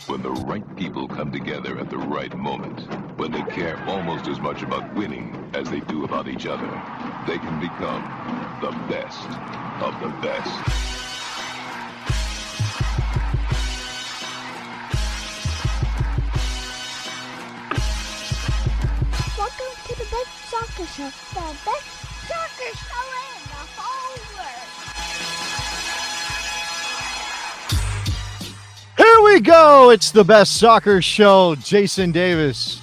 When the right people come together at the right moment, when they care almost as much about winning as they do about each other, they can become the best of the best. Welcome to the best soccer show, the best soccer show in the whole world. Here we go. It's the best soccer show. Jason Davis,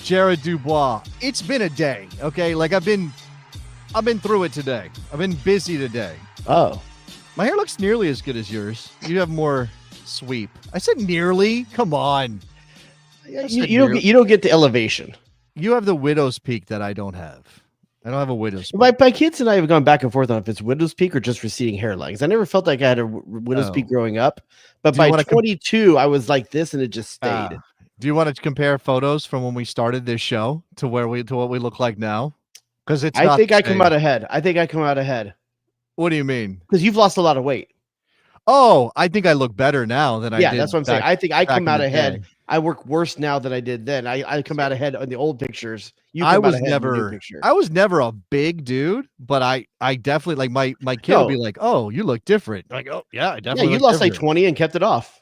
Jared Dubois. It's been a day, okay? Like I've been through it today. I've been busy today. Oh, My hair looks nearly as good as yours. You have more sweep. I said nearly. Come on. you don't get the elevation. You have the widow's peak that I don't have. I don't have a widow's peak. My kids and I have gone back and forth on if it's widow's peak or just receding hairline. 'Cause I never felt like I had a widow's peak growing up, but Do you by wanna 22, I was like this, and it just stayed. Do you want to compare photos from when we started this show to what we look like now? Because it's. I think I come out ahead. What do you mean? Because you've lost a lot of weight. Oh, I think I look better now than I did. Yeah, that's what I'm saying. I think I back come in out the ahead. day. I work worse now than I did then. I come out ahead on the old pictures. You come I out was ahead in the new never picture. I was never a big dude, but I definitely like my kid will be like, "Oh, you look different." Like, "Oh, yeah, I Yeah, definitely." you look lost like different. 20 and kept it off.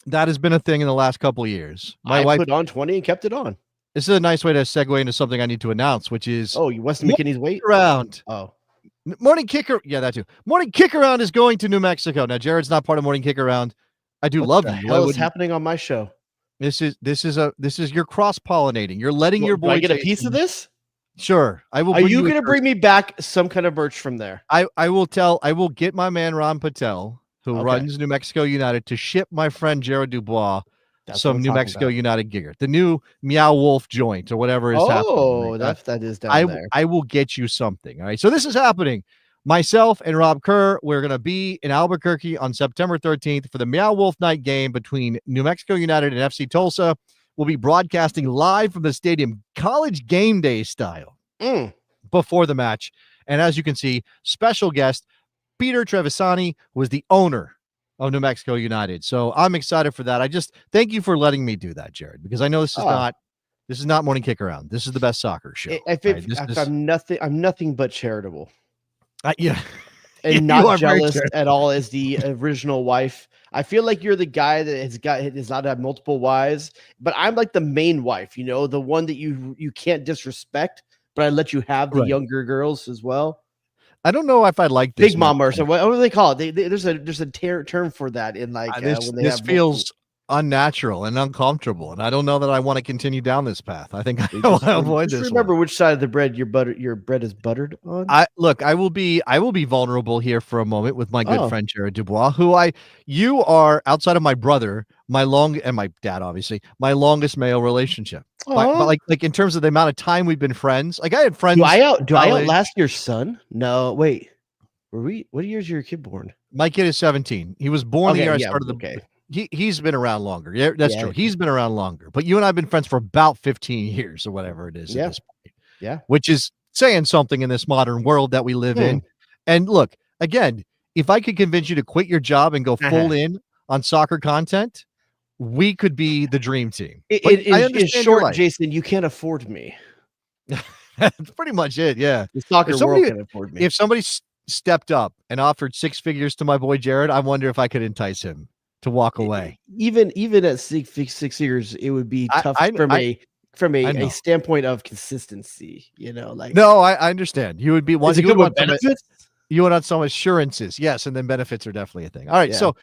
That has been a thing in the last couple of years. My I wife. put on 20 and kept it on. This is a nice way to segue into something I need to announce, which is Oh, you Weston McKinney's weight? around. Oh. Morning Kicker. Yeah, that too. Morning Kick Around is going to New Mexico. Now, Jared's not part of Morning Kick Around. I do love What the you. hell is happening on my show? This is you're cross pollinating. You're letting your Do boy I get a Jason- piece of this? Sure, I will. Are bring you a going to shirt. bring me back some kind of merch from there? I will get my man Ron Patel, who Okay. runs New Mexico United, to ship my friend Jared Dubois That's what some I'm New talking Mexico about. United gear, the new Meow Wolf joint or whatever is happening. Oh, Like, that is down there. I will get you something. All right. So this is happening. Myself and Rob Kerr, we're going to be in Albuquerque on September 13th for the Meow Wolf night game between New Mexico United and FC Tulsa. We'll be broadcasting live from the stadium, college game day style, before the match. And as you can see, special guest Peter Trevisani was the owner of New Mexico United. So I'm excited for that. I just thank you for letting me do that, Jared, because I know this is not Morning Kick Around. This is the best soccer show. I'm nothing but charitable. Yeah. And You not are very jealous charitable. at all as the original wife. I feel like you're the guy that has not had multiple wives, but I'm like the main wife, the one that you can't disrespect, but I let you have the Right. younger girls as well. I don't know if I like this. Big mama or so. What do they call it? There's a term for that in like This when they this have feels unnatural and uncomfortable, and I don't know that I want to continue down this path. I think I want to avoid just this. remember one. which side of the bread your bread is buttered on. I will be vulnerable here for a moment with my good friend Jared Dubois, you are outside of my brother, and my dad, obviously, my longest male relationship. But like in terms of the amount of time we've been friends, like I had friends. Do I outlast your son? No, wait. What year is your kid born? My kid is 17. He was born the year I started the. Okay. He's been around longer. Yeah, that's true. He's been around longer. But you and I have been friends for about 15 years or whatever it is at this point. Yeah. Which is saying something in this modern world that we live in. And look, again, if I could convince you to quit your job and go full in on soccer content, we could be the dream team. In short, Jason, you can't afford me. That's pretty much it. Yeah. The soccer world can't afford me. If somebody stepped up and offered 6 figures to my boy Jared, I wonder if I could entice him to walk away. Even at 6 years, it would be tough from a standpoint of consistency. No, I understand. You would be one. You would benefits. You would want some assurances, yes, and then benefits are definitely a thing. All right, so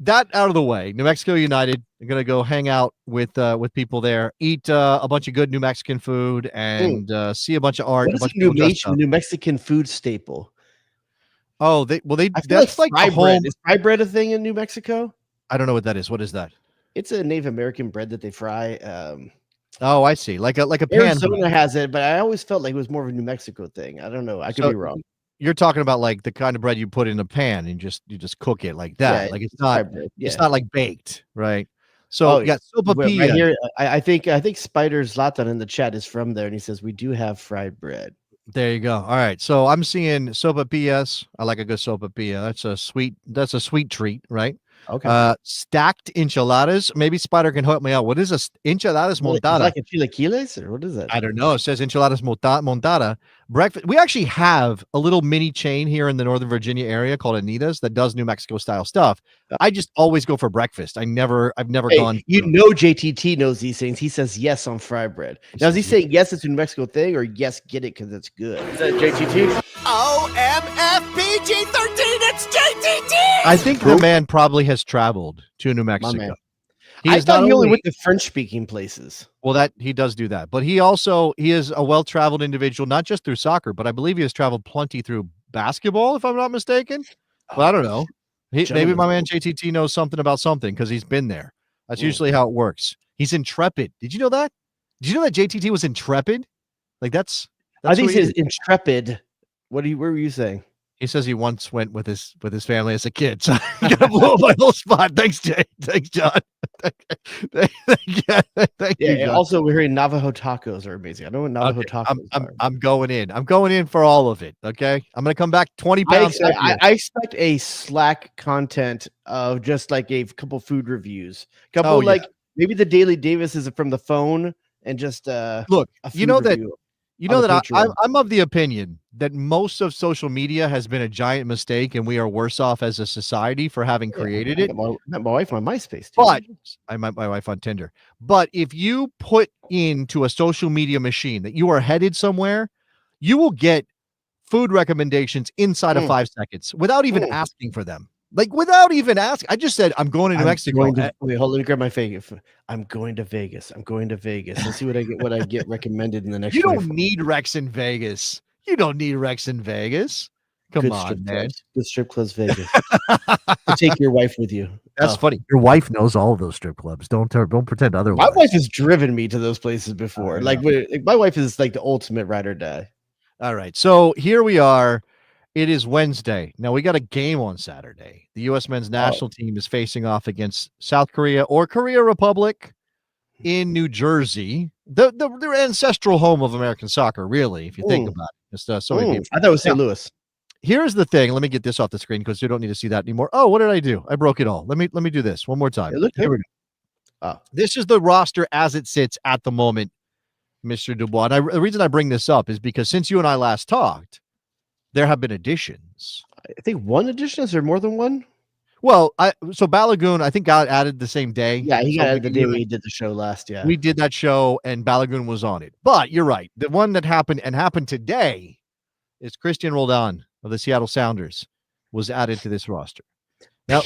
that out of the way, New Mexico United are going to go hang out with people there, eat a bunch of good New Mexican food, and see a bunch of art. What is a New Mexican food staple? Oh, that's like fry bread. Is fry bread a thing in New Mexico? I don't know what that is. What is that? It's a Native American bread that they fry. Oh, I see. Like a pan. Arizona has it, but I always felt like it was more of a New Mexico thing. I don't know. I could be wrong. You're talking about like the kind of bread you put in a pan and you just cook it like that. Yeah, like it's not like baked, right? So Oh, you got sopapilla. Right here, I think Spider Zlatan in the chat is from there, and he says we do have fried bread. There you go. All right. So I'm seeing sopapillas. I like a good sopapilla. That's a sweet treat, right? Okay. Stacked enchiladas. Maybe Spider can help me out. What is enchiladas Is it montada? like a chilaquiles or what is that? I don't know. It says enchiladas montada. Breakfast. We actually have a little mini chain here in the Northern Virginia area called Anita's that does New Mexico style stuff. I just always go for breakfast. I've never gone. You know, JTT knows these things. He says yes on fry bread. Now, is he saying yes, it's a New Mexico thing, or yes, get it because it's good? Is that JTT? OMFPG-13, it's JTT! I think the man probably has traveled to New Mexico. I thought he only went to French-speaking places. Well, that he does do that, but he is a well-traveled individual, not just through soccer, but I believe he has traveled plenty through basketball, if I'm not mistaken. Well, I don't know. Maybe my man JTT knows something about something because he's been there. That's usually how it works. He's intrepid. Did you know that? Did you know that JTT was intrepid? Like that's I think he says intrepid. What were you saying? He says he once went with his family as a kid. So I gotta blow up my whole spot. Thanks, Jay. Thanks, John. Thank you, John. Also, we're hearing Navajo tacos are amazing. I know what Navajo tacos are. I'm going in. I'm going in for all of it. Okay. I'm gonna come back 20 pounds. I expect a Slack content of just like a couple food reviews. Maybe the Daily Davis is from the phone and just look. You know that I'm of the opinion that most of social media has been a giant mistake, and we are worse off as a society for having created it. My wife on MySpace, too. But I met my wife on Tinder. But if you put into a social media machine that you are headed somewhere, you will get food recommendations inside of 5 seconds without even asking for them. Like without even asking, I just said I'm going to New Mexico. Wait, hold on, let me grab my Vegas. I'm going to Vegas. Let's see what I get recommended in the next. You don't need Rex in Vegas. You don't need Rex in Vegas. Come on, man. Good strip clubs, Vegas. Take your wife with you. That's funny. Your wife knows all of those strip clubs. Don't pretend otherwise. My wife has driven me to those places before. Like my wife is like the ultimate ride or die. All right, so here we are. It is Wednesday. Now we got a game on Saturday. The U.S. men's national team is facing off against South Korea or Korea Republic in New Jersey, the ancestral home of American soccer. Really, if you think about it, it's so many people. I thought it was St. Louis. Here's the thing. Let me get this off the screen because you don't need to see that anymore. Oh, what did I do? I broke it all. Let me do this one more time. Here we go. This is the roster as it sits at the moment, Mr. Dubois. And the reason I bring this up is because since you and I last talked, there have been additions. I think one addition. Is there more than one? Well, so Balagoon, I think got added the same day. Yeah, he got added the day we did the show last. Yeah, we did that show, and Balagoon was on it. But you're right. The one that happened today is Christian Roldan of the Seattle Sounders was added to this roster. Now,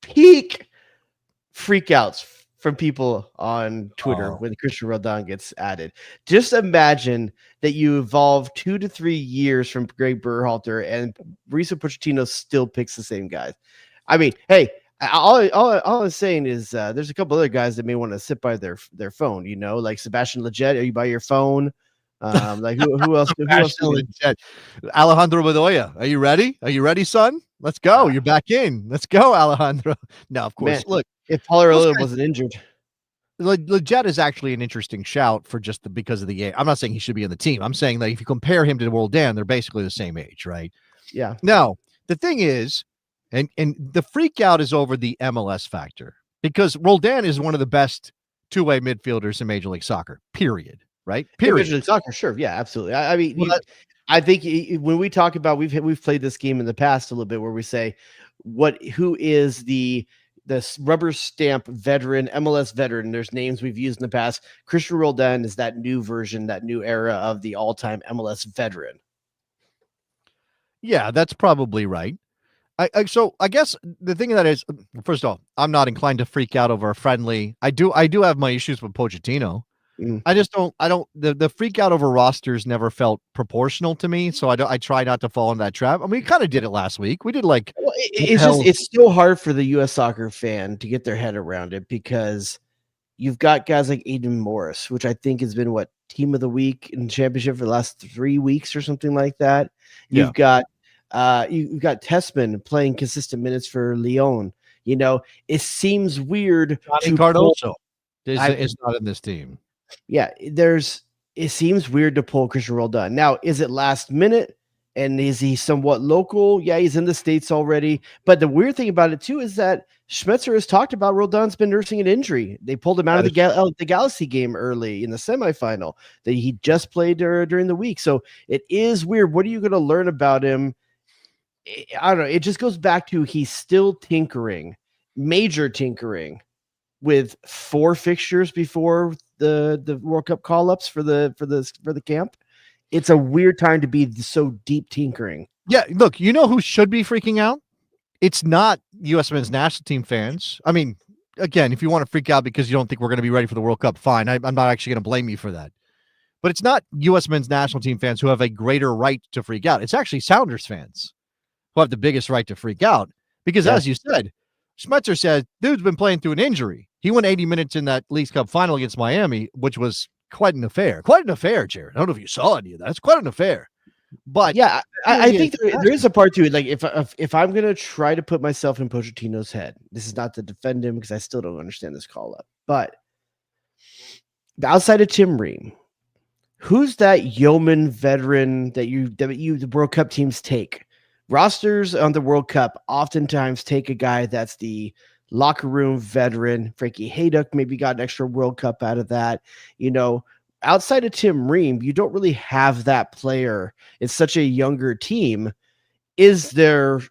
peak freakouts from people on Twitter when Christian Roldan gets added. Just imagine that you evolve 2 to 3 years from Greg Berhalter and Mauricio Pochettino still picks the same guys. I mean, hey, all I'm saying is there's a couple other guys that may want to sit by their phone, you know, like Sebastian Lletget. Are you by your phone? Like who else? Alejandro Bedoya. Are you ready? Are you ready, son? Let's go. You're back in. Let's go, Alejandro. No, of course. Man, look, if Paulo wasn't injured. Lletget is actually an interesting shout for just because of the age. I'm not saying he should be in the team. I'm saying that if you compare him to Roldan, they're basically the same age, right? Yeah. Now, the thing is, and the freak out is over the MLS factor because Roldan is one of the best two-way midfielders in Major League Soccer, period. Right? Period. Major League Soccer, sure. Yeah, absolutely. I mean, I think when we talk about we've played this game in the past a little bit where we say who is the rubber stamp veteran, MLS veteran. There's names we've used in the past. Christian Roldan is that new version, that new era of the all-time MLS veteran. Yeah, that's probably right. So I guess the thing of that is, first of all, I'm not inclined to freak out over a friendly. I do have my issues with Pochettino. I just don't. The freak out over rosters never felt proportional to me, so I try not to fall in that trap. I mean, we kind of did it last week. We did it's still hard for the U.S. soccer fan to get their head around it because you've got guys like Aiden Morris, which I think has been team of the week in the championship for the last 3 weeks or something like that. You've got Tessman playing consistent minutes for Lyon. You know, it seems weird. Johnny Cardoso is not in this team. Yeah, it seems weird to pull Christian Roldan. Now, is it last minute? And is he somewhat local? Yeah, he's in the States already. But the weird thing about it, too, is that Schmetzer has talked about Roldan's been nursing an injury. They pulled him out of the Galaxy game early in the semifinal that he just played during the week. So it is weird. What are you going to learn about him? I don't know. It just goes back to he's still tinkering, major tinkering, with 4 fixtures before the World Cup call-ups for the camp. It's a weird time to be so deep tinkering. Yeah, look, you know who should be freaking out? It's not U.S. men's national team fans. I mean, again, if you want to freak out because you don't think we're going to be ready for the World Cup, fine. I'm not actually going to blame you for that. But it's not U.S. men's national team fans who have a greater right to freak out. It's actually Sounders fans who have the biggest right to freak out. Because as you said, Schmetzer said, dude's been playing through an injury. He went 80 minutes in that Leagues Cup final against Miami, which was quite an affair. Quite an affair, Jared. I don't know if you saw any of that. It's quite an affair. But yeah, I think there is a part to it. Like if I'm gonna try to put myself in Pochettino's head, this is not to defend him because I still don't understand this call up. But outside of Tim Ream, who's that yeoman veteran that the World Cup teams take? Rosters on the World Cup oftentimes take a guy that's the locker room veteran. Frankie Hayduck maybe got an extra World Cup out of that. Outside of Tim Ream, you don't really have that player. It's such a younger team. Is there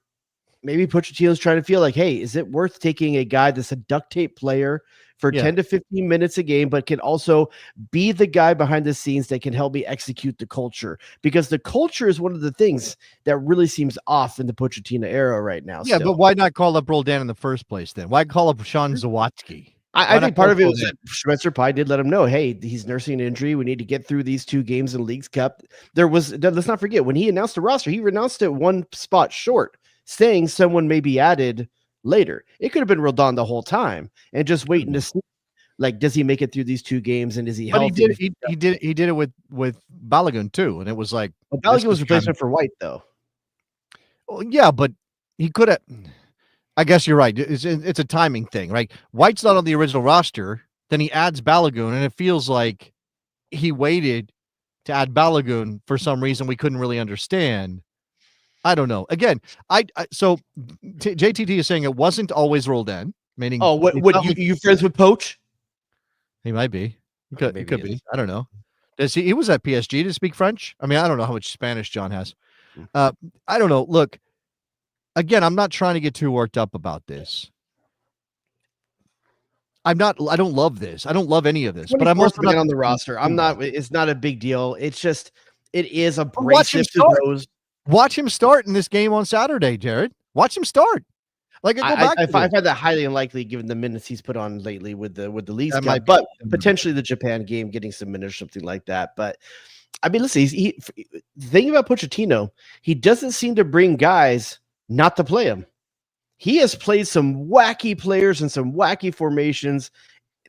maybe Pochettino's trying to feel like, hey, is it worth taking a guy that's a duct tape player for 10 to 15 minutes a game, but can also be the guy behind the scenes that can help me execute the culture? Because the culture is one of the things that really seems off in the Pochettino era right now. Yeah, but why not call up Roldan in the first place then? Why call up Sean Zawatsky? I think part of it was that Schmetzer probably did let him know, hey, he's nursing an injury. We need to get through these 2 games in Leagues Cup. Let's not forget, when he announced the roster, he announced it 1 spot short, saying someone may be added later. It could have been Roldan the whole time and just waiting to see, like, does he make it through these 2 games and is he healthy? But he did it with Balogun too, and it was like Balogun was replacement for White though. Well, yeah, but he could have. I guess you're right. It's a timing thing, right? White's not on the original roster. Then he adds Balogun, and it feels like he waited to add Balogun for some reason we couldn't really understand. I don't know. Again, so JTT is saying it wasn't always Roldan, meaning. Oh, what you friends with Poach? He might be. He could be. I don't know. Does he was at PSG to speak French? I mean, I don't know how much Spanish John has. I don't know. Look. Again, I'm not trying to get too worked up about this. I don't love this. I don't love any of this, but I'm also not on the roster. It's not a big deal. It's just, it is abrasive to those. Watch him start in this game on Saturday, Jared. Watch him start. Like, I find that highly unlikely given the minutes he's put on lately with the Leagues Cup, but potentially the Japan game getting some minutes, something like that. But I mean, listen, the thing about Pochettino, he doesn't seem to bring guys not to play him. He has played some wacky players and some wacky formations,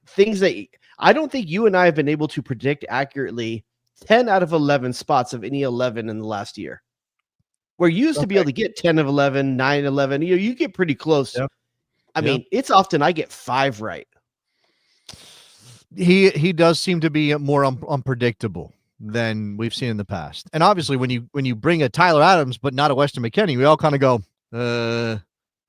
things that I don't think you and I have been able to predict accurately 10 out of 11 spots of any 11 in the last year. Where you used to be able to get 10 of 11, 9, 11, you get pretty close. Yep. I mean, it's often I get 5 right. He does seem to be more unpredictable than we've seen in the past. And obviously when you bring a Tyler Adams but not a Weston McKennie, we all kind of go,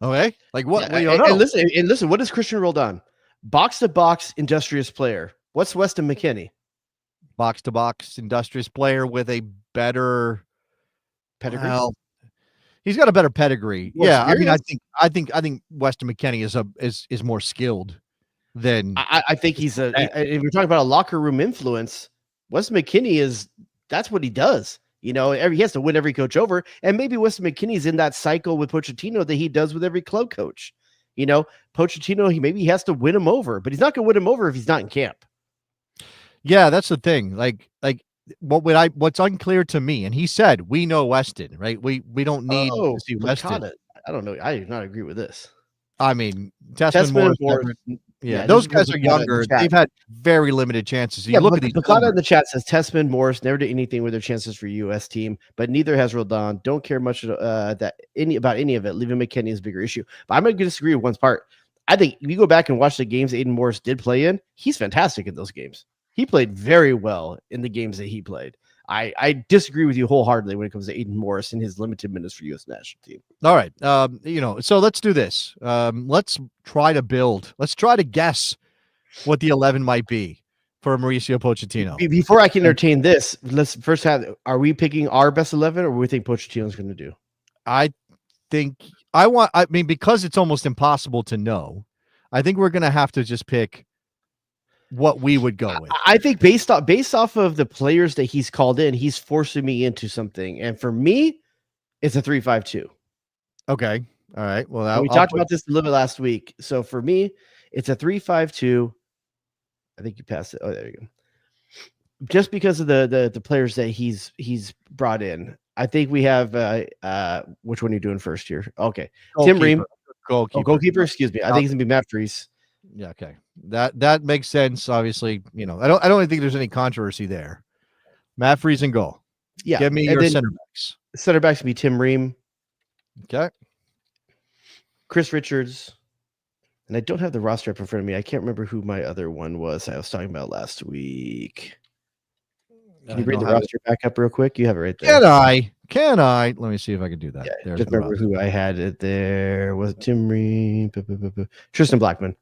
okay, like what? Yeah, and listen, what is Christian Roldan? Box to box industrious player. What's Weston McKennie? Box to box industrious player with a better pedigree. Well, he's got a better pedigree. Yeah, I mean, I think Weston McKennie is more skilled than I think he's if you're talking about a locker room influence, Weston McKennie that's what he does. He has to win every coach over, and maybe Weston McKinney's in that cycle with Pochettino that he does with every club coach. Pochettino, he has to win him over, but he's not going to win him over if he's not in camp. Yeah, that's the thing. Like what's unclear to me, and he said we know Weston, right? We don't need to see Weston. I don't know. I do not agree with this. I mean, Tessman Morris. Yeah, those guys are younger. They've had very limited chances. You look at these. Bacana in the chat says Tessman Morris never did anything with their chances for U.S. team, but neither has Roldan. Don't care much about any of it. Leaving McKennie is a bigger issue. But I'm going to disagree with one part. I think if you go back and watch the games Aiden Morris did play in, he's fantastic in those games. He played very well in the games that he played. I disagree with you wholeheartedly when it comes to Aiden Morris and his limited minutes for U.S. national team. All right. So let's do this. Let's try to guess what the 11 might be for Mauricio Pochettino. Before I can entertain this, let's first are we picking our best 11 or what do we think Pochettino's going to do? I mean, because it's almost impossible to know, I think we're going to have to just pick what we would go with. I think based off of the players that he's called in, he's forcing me into something. And for me, it's a 3-5-2. Okay. All right. Well, we talked about this a little bit last week. So for me, it's a 3-5-2. I think you passed it. Oh, there you go. Just because of the players that he's brought in. I think we have which one are you doing first here? Okay. Tim Ream. Goalkeeper, excuse me. I think he's gonna be Matt Freese. Yeah, okay. That makes sense. Obviously, I don't think there's any controversy there. Matt Freese in goal. Yeah. Give me your center backs. Center backs gonna be Tim Ream. Okay. Chris Richards. And I don't have the roster up in front of me. I can't remember who my other one was I was talking about last week. Can you bring the roster back up real quick? You have it right there. Can I? Let me see if I can do that. Yeah, just remember who I had it there. Was it Tim Ream? Tristan Blackman.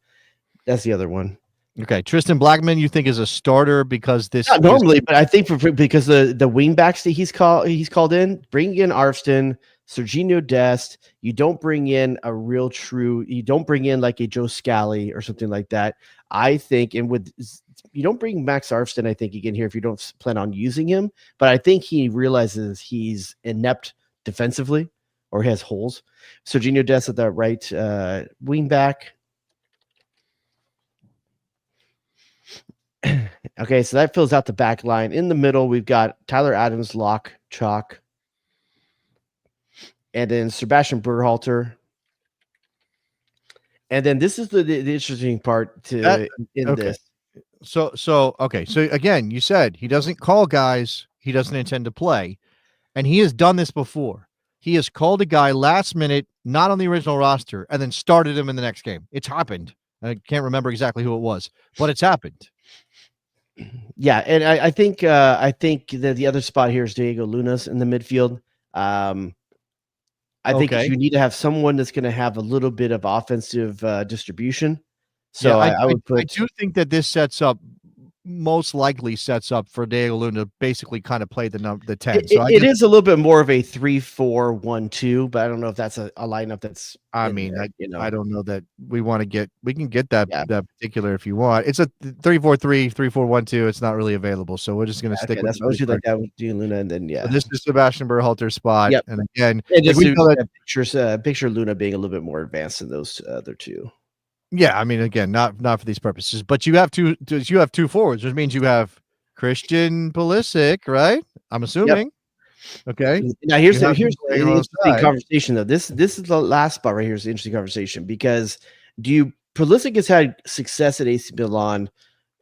That's the other one. Okay, Tristan Blackman, you think is a starter because this not normally, but I think because the wing backs that he's called in, bring in Arston, Serginho Dest. You don't bring in you don't bring in like a Joe Scally or something like that. I think, you don't bring Max Arston, I think, again here if you don't plan on using him, but I think he realizes he's inept defensively or has holes. Serginho Dest at that right wing back. Okay, so that fills out the back line. In the middle, we've got Tyler Adams, Lock, Chalk, and then Sebastian Berhalter. And then this is the interesting part this. So again, you said he doesn't call guys he doesn't intend to play, and he has done this before. He has called a guy last minute, not on the original roster, and then started him in the next game. It's happened. I can't remember exactly who it was, but it's happened. Yeah, and I think that the other spot here is Diego Lunas in the midfield. I think you need to have someone that's going to have a little bit of offensive distribution. So yeah, I do think that this most likely sets up for Diego Luna to basically kind of play the 10. It is a little bit more of a 3-4-1-2, but I don't know if that's a lineup that's. I don't know that we can get that particular if you want. It's a 3-4-3, 3-4-1-2. It's not really available, so we're just going to stick with. That's what like that with Diego Luna, and then So this is Sebastian Berhalter's spot, and again, picture Luna being a little bit more advanced than those other two. Yeah, I mean, again, not for these purposes, but you have two forwards, which means you have Christian Pulisic, right? I'm assuming. Yep. Okay. Now here's an interesting conversation though. This is the last spot right here. Is an interesting conversation because Pulisic has had success at AC Milan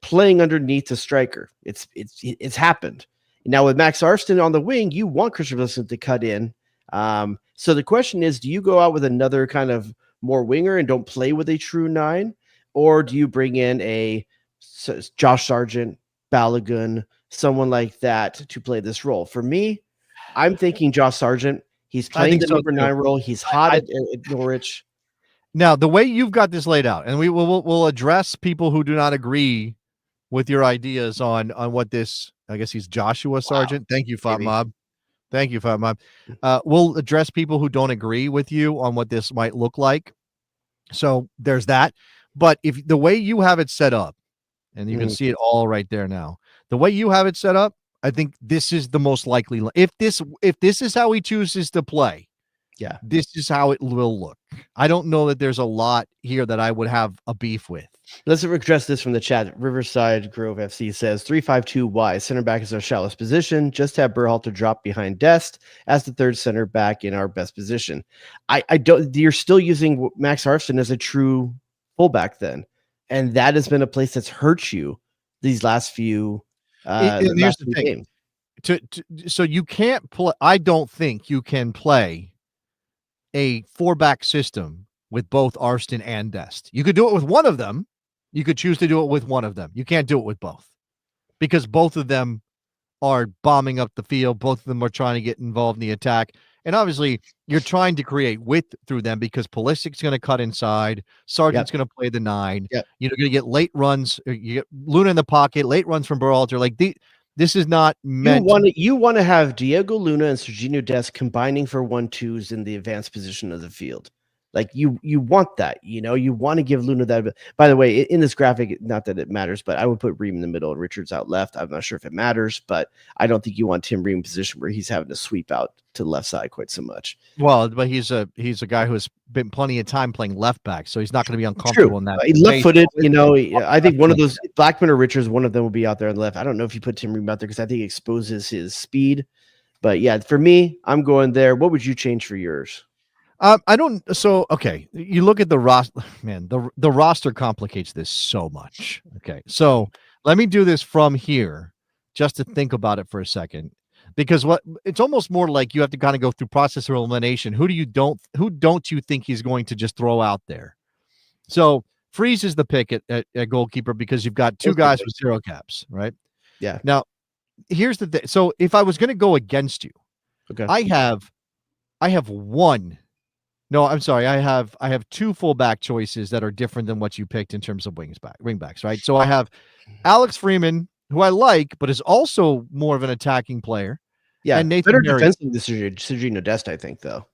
playing underneath a striker. It's happened. Now with Max Arston on the wing, you want Christian Pulisic to cut in. So the question is, do you go out with another kind of more winger and don't play with a true 9, or do you bring in a Josh Sargent, Balogun, someone like that to play this role? For me, I'm thinking Josh Sargent. He's playing the number 9 role. He's hot at Norwich. Now, the way you've got this laid out, and we'll address people who do not agree with your ideas on what this. I guess he's Joshua Sargent. Thank you, Fat Mob. Thank you, Fat Mob. We'll address people who don't agree with you on what this might look like. So there's that. But if the way you have it set up, and you can see it all right there now, the way you have it set up, I think this is the most likely. If this is how he chooses to play, this is how it will look. I don't know that there's a lot here that I would have a beef with. Let's address this from the chat. Riverside Grove FC says 3-5-2 why center back is our shallowest position. Just have Berhalter drop behind Dest as the third center back in our best position. I don't. You're still using Max Arston as a true fullback then, and that has been a place that's hurt you these last few. Here's the thing. So you can't play. I don't think you can play a 4-back system with both Arston and Dest. You could do it with one of them. You could choose to do it with one of them. You can't do it with both because both of them are bombing up the field. Both of them are trying to get involved in the attack. And obviously, you're trying to create width through them because Pulisic's going to cut inside. Sargent's going to play the 9. Yep. You're going to get late runs. You get Luna in the pocket, late runs from Berhalter. Like this is not meant. You want to have Diego Luna and Sergiño Dest combining for 1-2s in the advanced position of the field. Like you want that, you want to give Luna that. By the way, in this graphic, not that it matters, but I would put Ream in the middle and Richards out left. I'm not sure if it matters, but I don't think you want Tim Ream in a position where he's having to sweep out to the left side quite so much. Well, but he's a guy who has been plenty of time playing left back, so he's not going to be uncomfortable in that. Left-footed, I think one of those Blackman or Richards, one of them will be out there on the left. I don't know if you put Tim Ream out there because I think it exposes his speed. But yeah, for me, I'm going there. What would you change for yours? I don't. So, okay. You look at the roster, man, the roster complicates this so much. Okay. So let me do this from here just to think about it for a second, because it's almost more like you have to kind of go through process of elimination. Who don't you think he's going to just throw out there? So Freeze is the pick at goalkeeper because you've got two guys with 0 caps, right? Yeah. Now here's the thing. So if I was going to go against you, okay, I have one. No, I'm sorry. I have 2 fullback choices that are different than what you picked in terms of wingbacks, right? So I have Alex Freeman, who I like, but is also more of an attacking player. Yeah, and Nathan better defensively than Sergiño Dest, I think, though.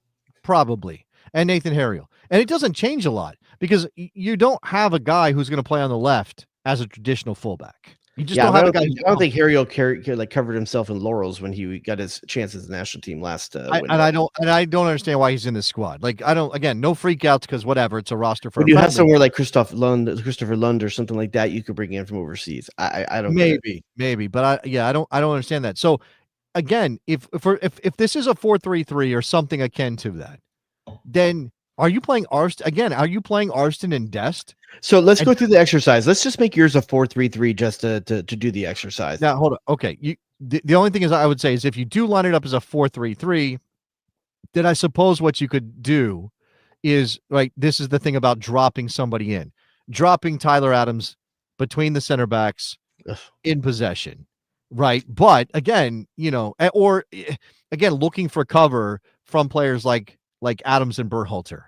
Probably. And Nathan Harriel. And it doesn't change a lot because you don't have a guy who's going to play on the left as a traditional fullback. You just don't have a guy. I don't think Harriel covered himself in laurels when he got his chances in the national team last. And I don't understand why he's in this squad. Like no freakouts because whatever, it's a roster for. When you have somewhere like Christopher Lund or something like that, you could bring in from overseas. I don't maybe, but I don't understand that. So again, if this is a 4-3-3 or something akin to that, then are you playing Arston again? Are you playing Arston and Dest? So let's go through the exercise. Let's just make yours a 4-3-3 just to do the exercise. Now, hold on. Okay. The only thing is I would say is if you do line it up as a 4-3-3, then I suppose what you could do is, right, this is the thing about dropping somebody in. Dropping Tyler Adams between the center backs in possession, right? But again, or again, looking for cover from players like Adams and Berhalter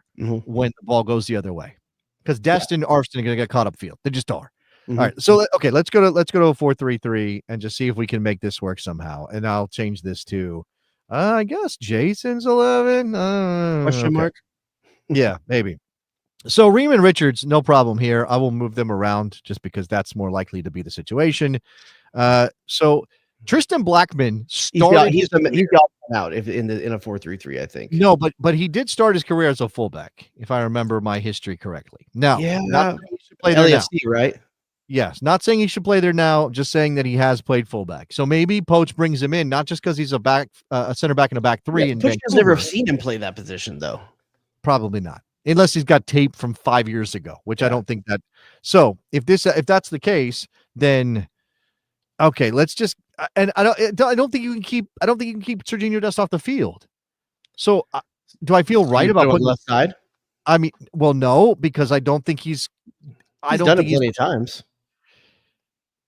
when the ball goes the other way. Because Dest and Arston are going to get caught up field. They just are. All right. So, let's go to a 4-3-3 and just see if we can make this work somehow. And I'll change this to, I guess, Jason's 11. Question mark? Yeah, maybe. So, Ream and Richards, no problem here. I will move them around just because that's more likely to be the situation. So, Tristan Blackman started. He's got out in a 4-3-3, I think. No, but he did start his career as a fullback, if I remember my history correctly. Now, not saying he should play there now. Right? Yes, not saying he should play there now, just saying that he has played fullback. So maybe Poach brings him in, not just because he's a center back in a back 3. Poach has never seen him play that position, though. Probably not, unless he's got tape from 5 years ago, which I don't think that. So if that's the case, then okay, let's just. And I don't think you can keep Sergiño Dest off the field. So do I feel right about putting left side? I mean, well, no, because I don't think he's done it plenty of times.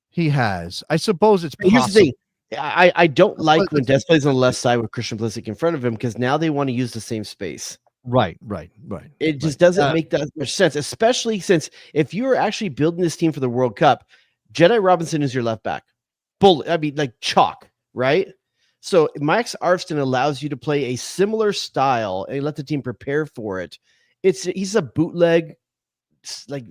He has. I suppose it's possible. Here's the thing. I don't like when Dest plays on the left side with Christian Pulisic in front of him because now they want to use the same space. Right. It just doesn't make that much sense, especially since if you're actually building this team for the World Cup, Jedi Robinson is your left back. Like chalk, right? So Max Arston allows you to play a similar style and let the team prepare for it. He's a bootleg Jedi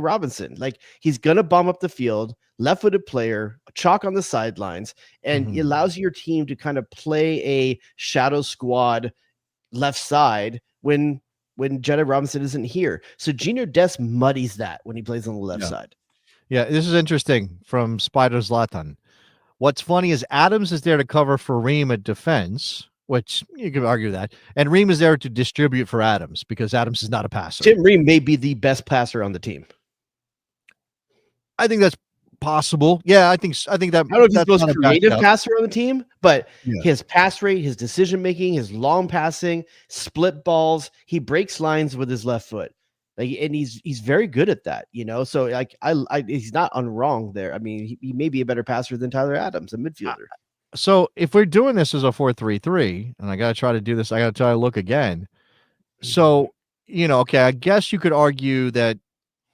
Robinson. Like he's gonna bomb up the field, left-footed player, chalk on the sidelines, and it allows your team to kind of play a shadow squad left side when Jedi Robinson isn't here. So Gino Dest muddies that when he plays on the left side. Yeah, this is interesting from Spider Zlatan. What's funny is Adams is there to cover for Ream at defense, which you could argue that, and Ream is there to distribute for Adams because Adams is not a passer. Tim Ream may be the best passer on the team. I think that's possible. Yeah, I think that. I don't know if he's the most creative passer on the team, but his pass rate, his decision making, his long passing, split balls, he breaks lines with his left foot. Like, and he's very good at that, So like he's not unwrong there. I mean, he may be a better passer than Tyler Adams, a midfielder. So if we're doing this as a 4-3-3, and I got to try to do this, I got to try to look again. So, okay, I guess you could argue that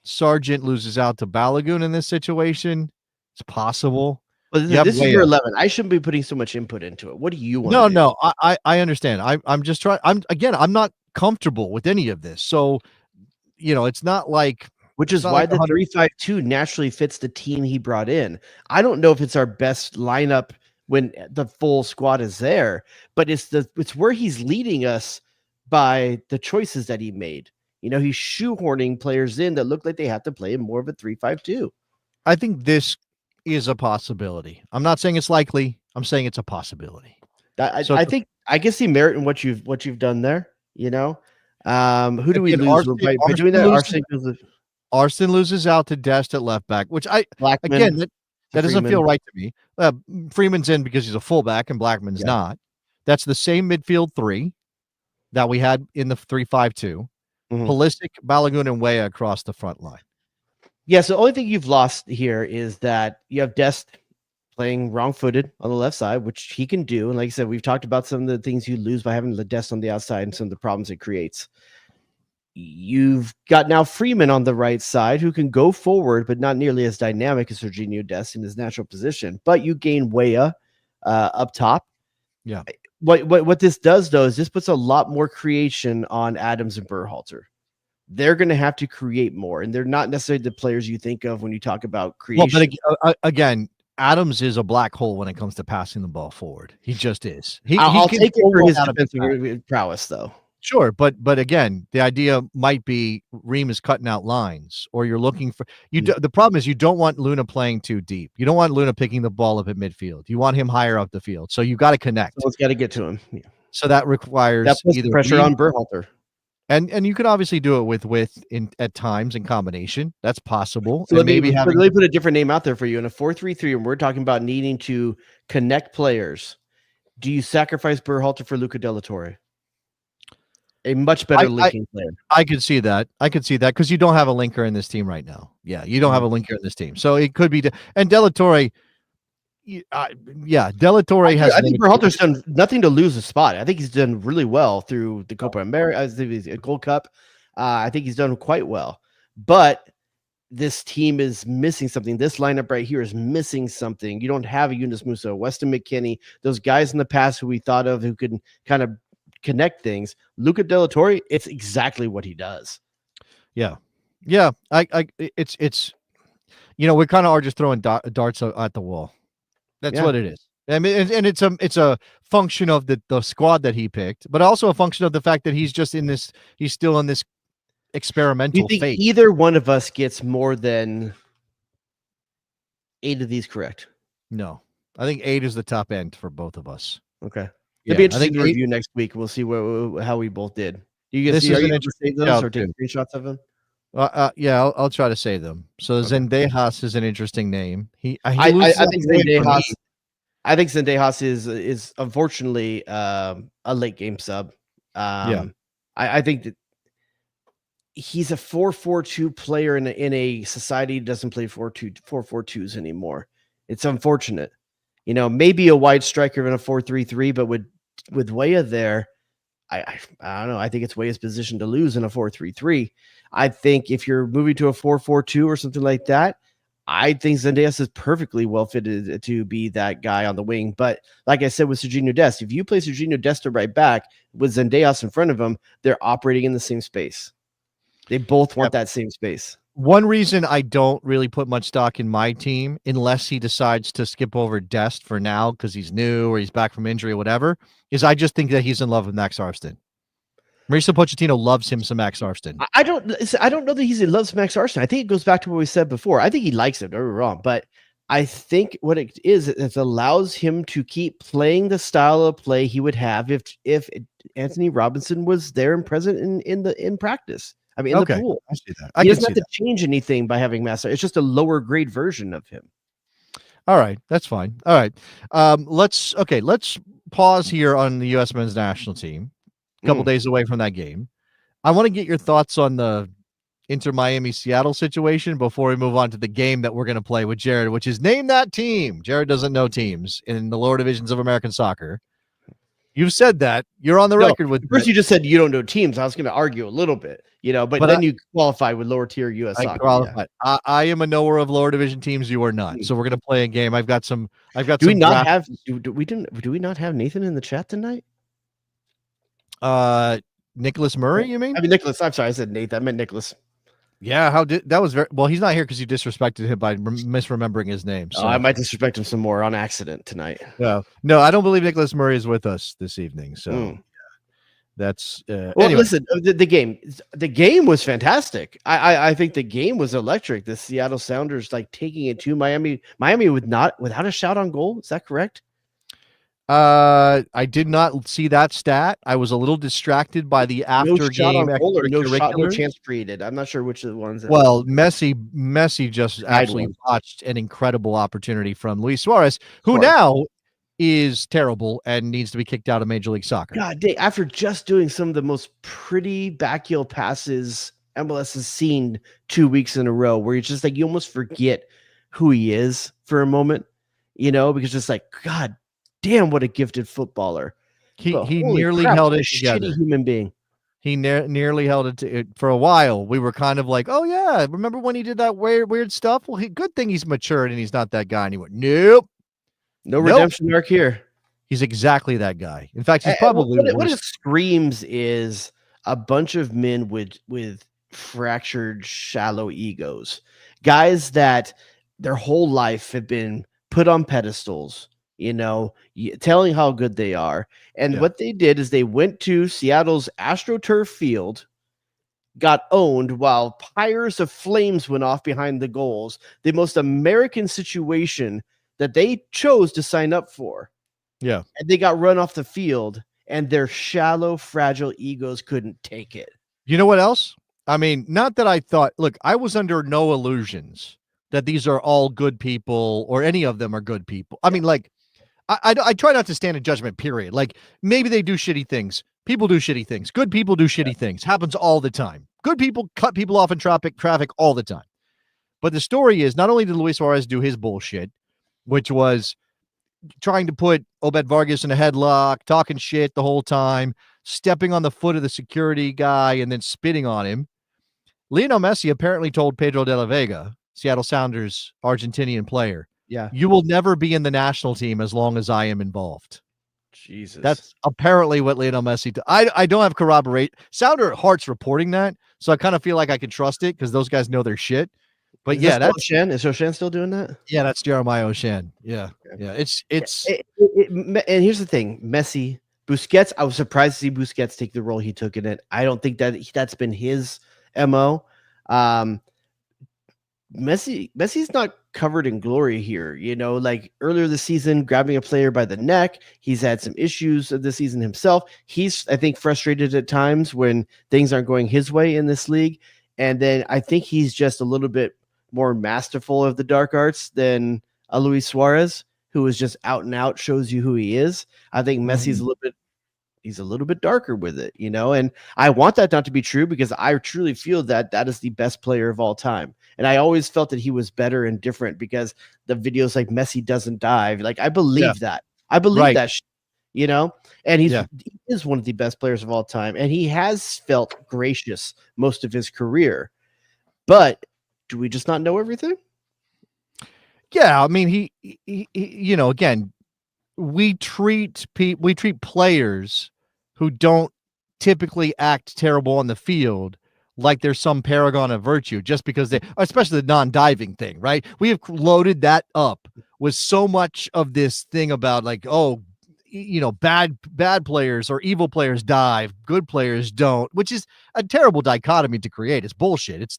Sargent loses out to Balogun in this situation. It's possible. But this is your 11. I shouldn't be putting so much input into it. What do you want to do? No, I understand. I'm just trying. I'm not comfortable with any of this. So, it's not like, which is why the 3-5-2 naturally fits the team he brought in. I don't know if it's our best lineup when the full squad is there, but it's where he's leading us by the choices that he made. He's shoehorning players in that look like they have to play in more of a 3-5-2. I think this is a possibility. I'm not saying it's likely. I'm saying it's a possibility. I think I can see merit in what you've done there. Who do we lose by doing that? Arston loses out to Dest at left back, which Blackman, that doesn't feel right to me. Freeman's in because he's a fullback and Blackman's not. That's the same midfield three that we had in the 3-5-2. Pulisic, Balogun, and Weah across the front line. Yeah, so the only thing you've lost here is that you have Dest playing wrong-footed on the left side, which he can do. And like I said, we've talked about some of the things you lose by having the Dest on the outside and some of the problems it creates. You've got now Freeman on the right side who can go forward, but not nearly as dynamic as Serginho Dest in his natural position. But you gain Weah up top. Yeah. What this does, though, is this puts a lot more creation on Adams and Berhalter. They're going to have to create more, and they're not necessarily the players you think of when you talk about creation. Well, but again, Adams is a black hole when it comes to passing the ball forward. He just is. I'll take it for his defensive prowess, though. Sure, but again, the idea might be Ream is cutting out lines, or you're looking for you. The problem is you don't want Luna playing too deep. You don't want Luna picking the ball up at midfield. You want him higher up the field, so you got to connect. Someone's got to get to him. Yeah. So that requires either pressure on Berhalter, and you could obviously do it with at times in combination. That's possible. So let me put a different name out there for you in a 4-3-3, and we're talking about needing to connect players. Do you sacrifice Berhalter for Luca Della Torre? A much better linking player. I could see that. Because you don't have a linker in this team right now. Yeah, you don't have a linker in this team. So it could be. And Della Torre, Della Torre has. I think Berhalter's done nothing to lose a spot. I think he's done really well through the Copa America, Gold Cup. I think he's done quite well. But this team is missing something. This lineup right here is missing something. You don't have a Yunus Musa, Weston McKennie, those guys in the past who we thought of who could kind of connect things. Luca Della Torre, it's exactly what he does. Yeah. It's we kind of are just throwing darts at the wall. That's what it is. I mean, and it's a function of the squad that he picked, but also a function of the fact that he's still in this experimental phase. Phase. Either one of us gets more than 8 of these correct? No, I think 8 is the top end for both of us. Okay. It'll be interesting to review next week. We'll see how we both did. You guys save those or take screenshots of them? I'll try to save them. So Zendejas is an interesting name. I think Zendejas. I think Zendejas is unfortunately a late game sub. I think that he's a 4-4-2 player in a society that doesn't play 4-4-2s anymore. It's unfortunate. Maybe a wide striker in a 4-3-3, but with Weah there, I don't know. I think it's Weah's position to lose in a 4-3-3. I think if you're moving to a 4-4-2 or something like that, I think Zendejas is perfectly well fitted to be that guy on the wing. But like I said with Serginho Dest, if you play Serginho Dest to right back with Zendejas in front of him, they're operating in the same space. They both want that same space. One reason I don't really put much stock in my team, unless he decides to skip over Dest for now because he's new or he's back from injury or whatever, is I just think that he's in love with Max Arston. Mauricio Pochettino loves him some Max Arston. I don't know that he loves Max Arston. I think it goes back to what we said before. I think he likes him. Don't get me wrong, but I think what it is, it allows him to keep playing the style of play he would have if Anthony Robinson was there and present in practice. I mean, in the pool. I see that. He doesn't have to change anything by having Master. It's just a lower grade version of him. All right, that's fine. All right, let's pause here on the U.S. men's national team. A couple days away from that game. I want to get your thoughts on the Inter Miami Seattle situation before we move on to the game that we're going to play with Jared, which is name that team. Jared doesn't know teams in the lower divisions of American soccer. You've said that. You're on the record with first that. you just said you don't know teams. I was going to argue a little bit, but then you qualify with lower tier U.S. soccer. Qualified. I am a knower of lower division teams. You are not. So we're going to play a game. I've got some. Do we not have Nathan in the chat tonight? Nicholas Murray, you mean? I mean Nicholas. I'm sorry, I said Nathan. I meant Nicholas. Yeah, that was very well. He's not here because you disrespected him by misremembering his name. So I might disrespect him some more on accident tonight. No, I don't believe Nicholas Murray is with us this evening. So that's well. Anyway. Listen, the game was fantastic. I think the game was electric. The Seattle Sounders taking it to Miami without a shot on goal. Is that correct? I did not see that stat. I was a little distracted by the after game no chance created. I'm not sure which of the ones. Well, Messi just actually botched an incredible opportunity from Luis Suarez, who now is terrible and needs to be kicked out of Major League Soccer. God, after just doing some of the most pretty backheel passes MLS has seen 2 weeks in a row, where you're just you almost forget who he is for a moment, because it's God damn, what a gifted footballer. He nearly held it together. Shitty human being. He nearly held it for a while. We were kind of like, oh yeah, remember when he did that weird stuff? Well, good thing he's matured and he's not that guy anymore. Nope. No redemption arc here. He's exactly that guy. In fact, he's probably what it screams is a bunch of men with fractured, shallow egos. Guys that their whole life have been put on pedestals, telling how good they are. And what they did is they went to Seattle's AstroTurf field, got owned while pyres of flames went off behind the goals. The most American situation that they chose to sign up for. Yeah. And they got run off the field, and their shallow, fragile egos couldn't take it. You know what else? I mean, not that I thought, look, I was under no illusions that these are all good people or any of them are good people. I mean, I try not to stand in judgment, period. Maybe they do shitty things. People do shitty things. Good people do shitty things. Happens all the time. Good people cut people off in traffic all the time. But the story is, not only did Luis Suarez do his bullshit, which was trying to put Obed Vargas in a headlock, talking shit the whole time, stepping on the foot of the security guy, and then spitting on him. Lionel Messi apparently told Pedro de la Vega, Seattle Sounders Argentinian player, you will never be in the national team as long as I am involved. Jesus. That's apparently what Lionel Messi did. I don't have corroborate. Sounder Heart's reporting that, so I kind of feel like I can trust it because those guys know their shit. But that's O'Shan. Is O'Shan still doing that? Yeah, that's Jeremiah O'Shan. Yeah. It's and here's the thing, Messi, Busquets. I was surprised to see Busquets take the role he took in it. I don't think that's been his MO. Messi's not covered in glory here. Earlier this season, grabbing a player by the neck. He's had some issues this season himself. He's, I think, frustrated at times when things aren't going his way in this league. And then I think he's just a little bit more masterful of the dark arts than Luis Suarez, who is just out and out, shows you who he is. I think Messi's he's a little bit darker with it, and I want that not to be true because I truly feel that is the best player of all time. And I always felt that he was better and different because the videos like Messi doesn't dive. I believe that. I believe that, and he is one of the best players of all time. And he has felt gracious most of his career, but do we just not know everything? Yeah. I mean, he again, we treat players who don't typically act terrible on the field like there's some paragon of virtue just because especially the non-diving thing, right? We have loaded that up with so much of this thing about bad players or evil players dive, good players don't, which is a terrible dichotomy to create. It's bullshit.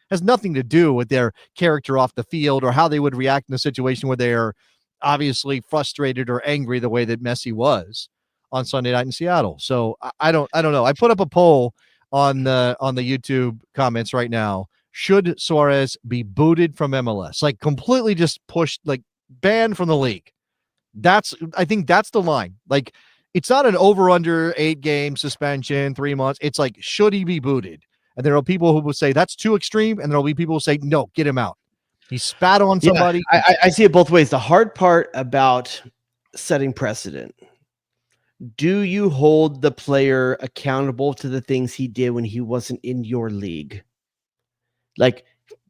Has nothing to do with their character off the field or how they would react in a situation where they're obviously frustrated or angry the way that Messi was on Sunday night in Seattle. So I don't know. I put up a poll on the YouTube comments right now. Should Suarez be booted from MLS? Completely just pushed, banned from the league. I think that's the line. It's not an over under 8-game suspension, 3 months. It's should he be booted? And there are people who will say that's too extreme, and there will be people who say no, get him out. He spat on somebody. Yeah, I see it both ways. The hard part about setting precedent: do you hold the player accountable to the things he did when he wasn't in your league? Like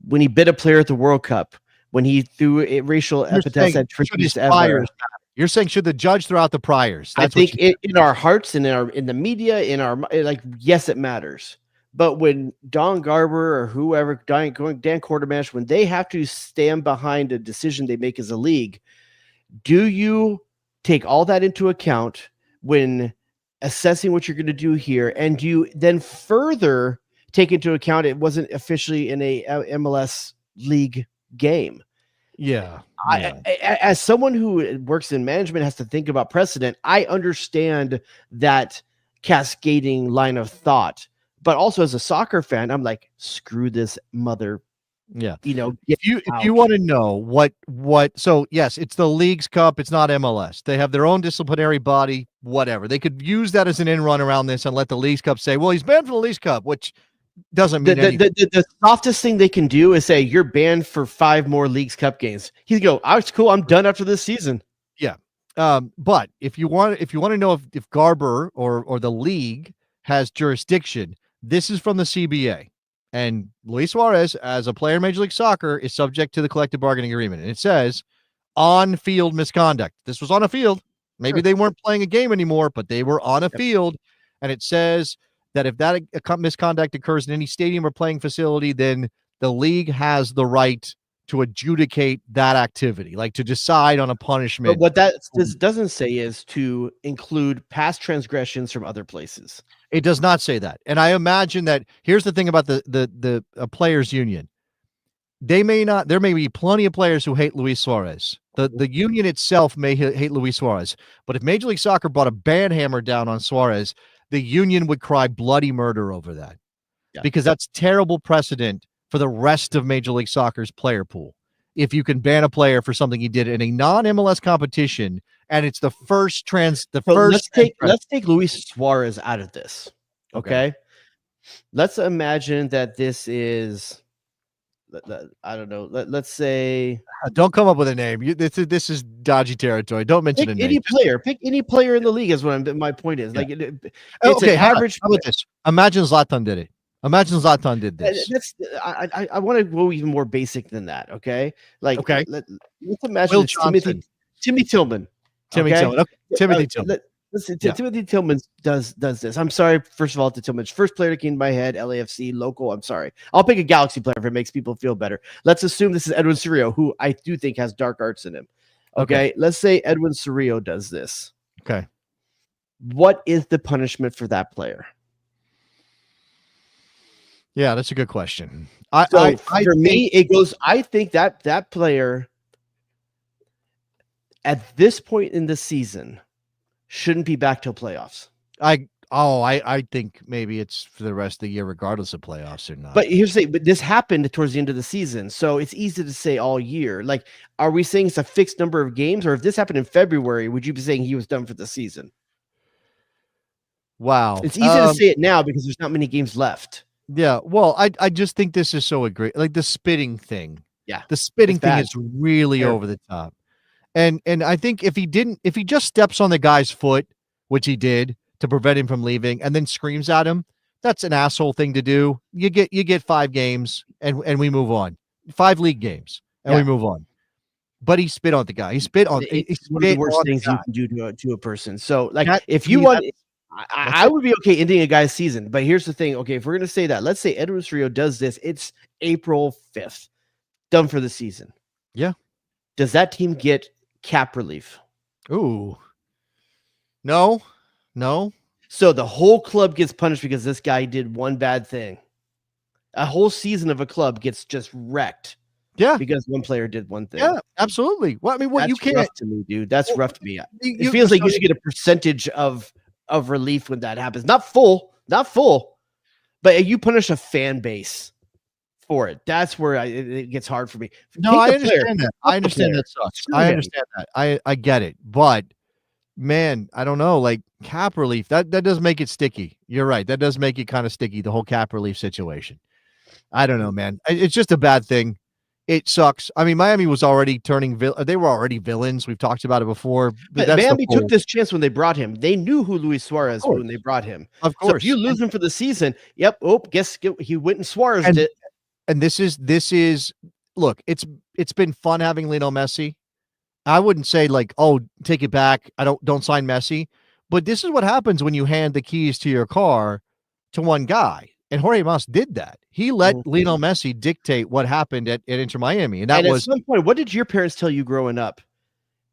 when he bit a player at the World Cup, when he threw a racial epithets at trickiest ever. You're saying should the judge throw out the priors? I think in our hearts and in the media, yes, it matters. But when Don Garber or whoever, Dan Quartermash, when they have to stand behind a decision they make as a league, do you take all that into account when assessing what you're going to do here? And do you then further take into account it wasn't officially in a MLS league game? Yeah. As someone who works in management has to think about precedent, I understand that cascading line of thought. But also as a soccer fan, I'm like, screw this mother. Yeah. If you want to know what, so yes, it's the Leagues Cup. It's not MLS. They have their own disciplinary body, whatever. They could use that as an in run around this and let the Leagues Cup say, well, he's banned from the Leagues Cup, which doesn't mean anything. The softest thing they can do is say you're banned for 5 more Leagues Cup games. He'd go, oh, it's cool. I'm done after this season. Yeah. But if you want to know if Garber or the league has jurisdiction, this is from the CBA. And Luis Suarez, as a player in Major League Soccer, is subject to the collective bargaining agreement. And it says on-field misconduct. This was on a field. Maybe they weren't playing a game anymore, but they were on a field. And it says that if that misconduct occurs in any stadium or playing facility, then the league has the right to adjudicate that activity, like to decide on a punishment. But what this doesn't say is to include past transgressions from other places. It does not say that. And I imagine that here's the thing about the players union. There may be plenty of players who hate Luis Suarez. The union itself may hate Luis Suarez, but if Major League Soccer brought a band hammer down on Suarez, the union would cry bloody murder over that, because that's terrible precedent for the rest of Major League Soccer's player pool. If you can ban a player for something he did in a non-MLS competition, and it's the first. Let's take Luis Suarez out of this. Okay. Let's imagine that this is, I don't know. Let's say, don't come up with a name. This is dodgy territory. Don't mention a name. Pick any player in the league is what my point is. Like, it's an average. How about this? Imagine Zlatan did it. Imagine Zlatan did this. I want to go even more basic than that. Okay. Like, let's imagine Timmy Tillman. Tillman. Timothy Tillman. Timothy Tillman does this. I'm sorry, first of all, to Tillman's first player that came to my head, LAFC, local. I'm sorry. I'll pick a Galaxy player if it makes people feel better. Let's assume this is Edwin Cerrillo, who I do think has dark arts in him. Okay. Let's say Edwin Cerrillo does this. Okay. What is the punishment for that player? Yeah, that's a good question. For me, it goes, I think that player at this point in the season shouldn't be back till playoffs. I think maybe it's for the rest of the year, regardless of playoffs or not. But here's the thing, but this happened towards the end of the season, so it's easy to say all year. Like, are we saying it's a fixed number of games, or if this happened in February, would you be saying he was done for the season? Wow, it's easy to say it now because there's not many games left. Yeah, well, I just think this is so great, like the spitting thing. Yeah, the spitting thing is really over the top. And I think if he just steps on the guy's foot, which he did to prevent him from leaving, and then screams at him, that's an asshole thing to do. You get 5 games and we move on. 5 league games and we move on. But he spit on the guy. He spit on. It's one of the worst things you can do to a person. So, like, if you want, I would be okay ending a guy's season. But here's the thing. Okay, if we're gonna say that, let's say Edwin Cerrillo does this. It's April 5th, done for the season. Yeah. Does that team get cap relief? Ooh. No. So the whole club gets punished because this guy did one bad thing. A whole season of a club gets just wrecked. Yeah. Because one player did one thing. Yeah, absolutely. Well, I mean, that's you can't. Rough to me, dude. That's rough to me. It feels like you should get a percentage of relief when that happens. Not full, but you punish a fan base for it. That's where it gets hard for me. No, I understand that. I understand that sucks. I understand that. I get it. But man, I don't know, like cap relief. That does make it sticky. You're right. That does make it kind of sticky. The whole cap relief situation. I don't know, man. It's just a bad thing. It sucks. I mean, Miami was already they were already villains. We've talked about it before. But that's Miami took this chance when they brought him. They knew who Luis Suarez was when they brought him. Of course. So if you lose him for the season, guess he went and Suarez did. And this is look, it's been fun having Lionel Messi. I wouldn't say like, oh, take it back. Don't sign Messi. But this is what happens when you hand the keys to your car to one guy. And Jorge Mas did that. He let Lionel Messi dictate what happened at Inter Miami. And at some point, what did your parents tell you growing up?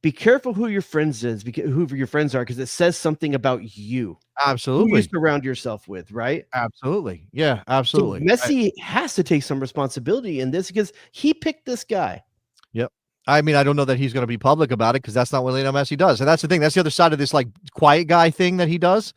Be careful who your friends are, because it says something about you. Absolutely. Who you surround yourself with, right? Absolutely. Yeah, absolutely. So Messi has to take some responsibility in this because he picked this guy. Yep. I mean, I don't know that he's going to be public about it because that's not what Lionel Messi does. And that's the thing. That's the other side of this like quiet guy thing that he does.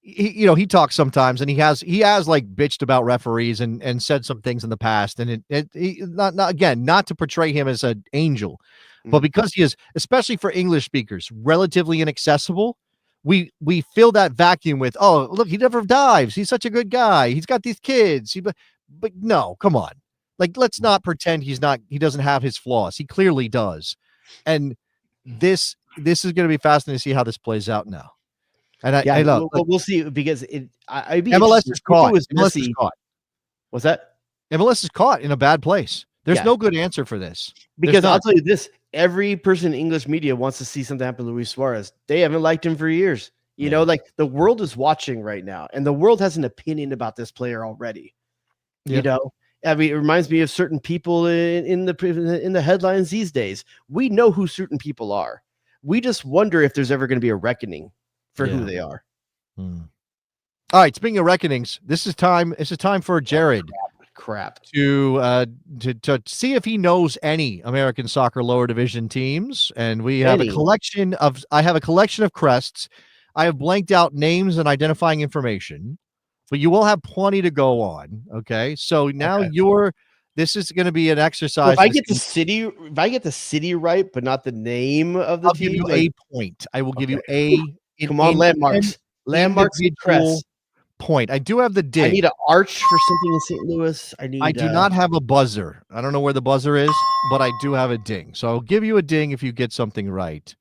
He talks sometimes, and he has like bitched about referees and said some things in the past, and not to portray him as an angel, but because he is, especially for English speakers, relatively inaccessible. We fill that vacuum with, oh, look, he never dives. He's such a good guy. He's got these kids. But no, come on, like let's not pretend he doesn't have his flaws. He clearly does, and this is going to be fascinating to see how this plays out now. And I love. We'll see because MLS is caught. MLS is caught. What's that? MLS is caught in a bad place. There's no good answer for this. Because I'll tell you this: every person in English media wants to see something happen to Luis Suarez. They haven't liked him for years. You know, like the world is watching right now, and the world has an opinion about this player already. Yeah. You know, I mean, it reminds me of certain people in the headlines these days. We know who certain people are. We just wonder if there's ever going to be a reckoning for who they are. All right. Speaking of reckonings, this is time for Jared crap to see if he knows any American soccer lower division teams. And we have a collection of crests. I have blanked out names and identifying information, but you will have plenty to go on. Okay. So now this is going to be an exercise. If I get the city right, but not the name of the team, give you a point. I will give you a. Come on, landmarks point. I do have the dig. I need an arch for something in St. Louis. I do not have a buzzer. I don't know where the buzzer is, but I do have a ding. So I'll give you a ding if you get something right.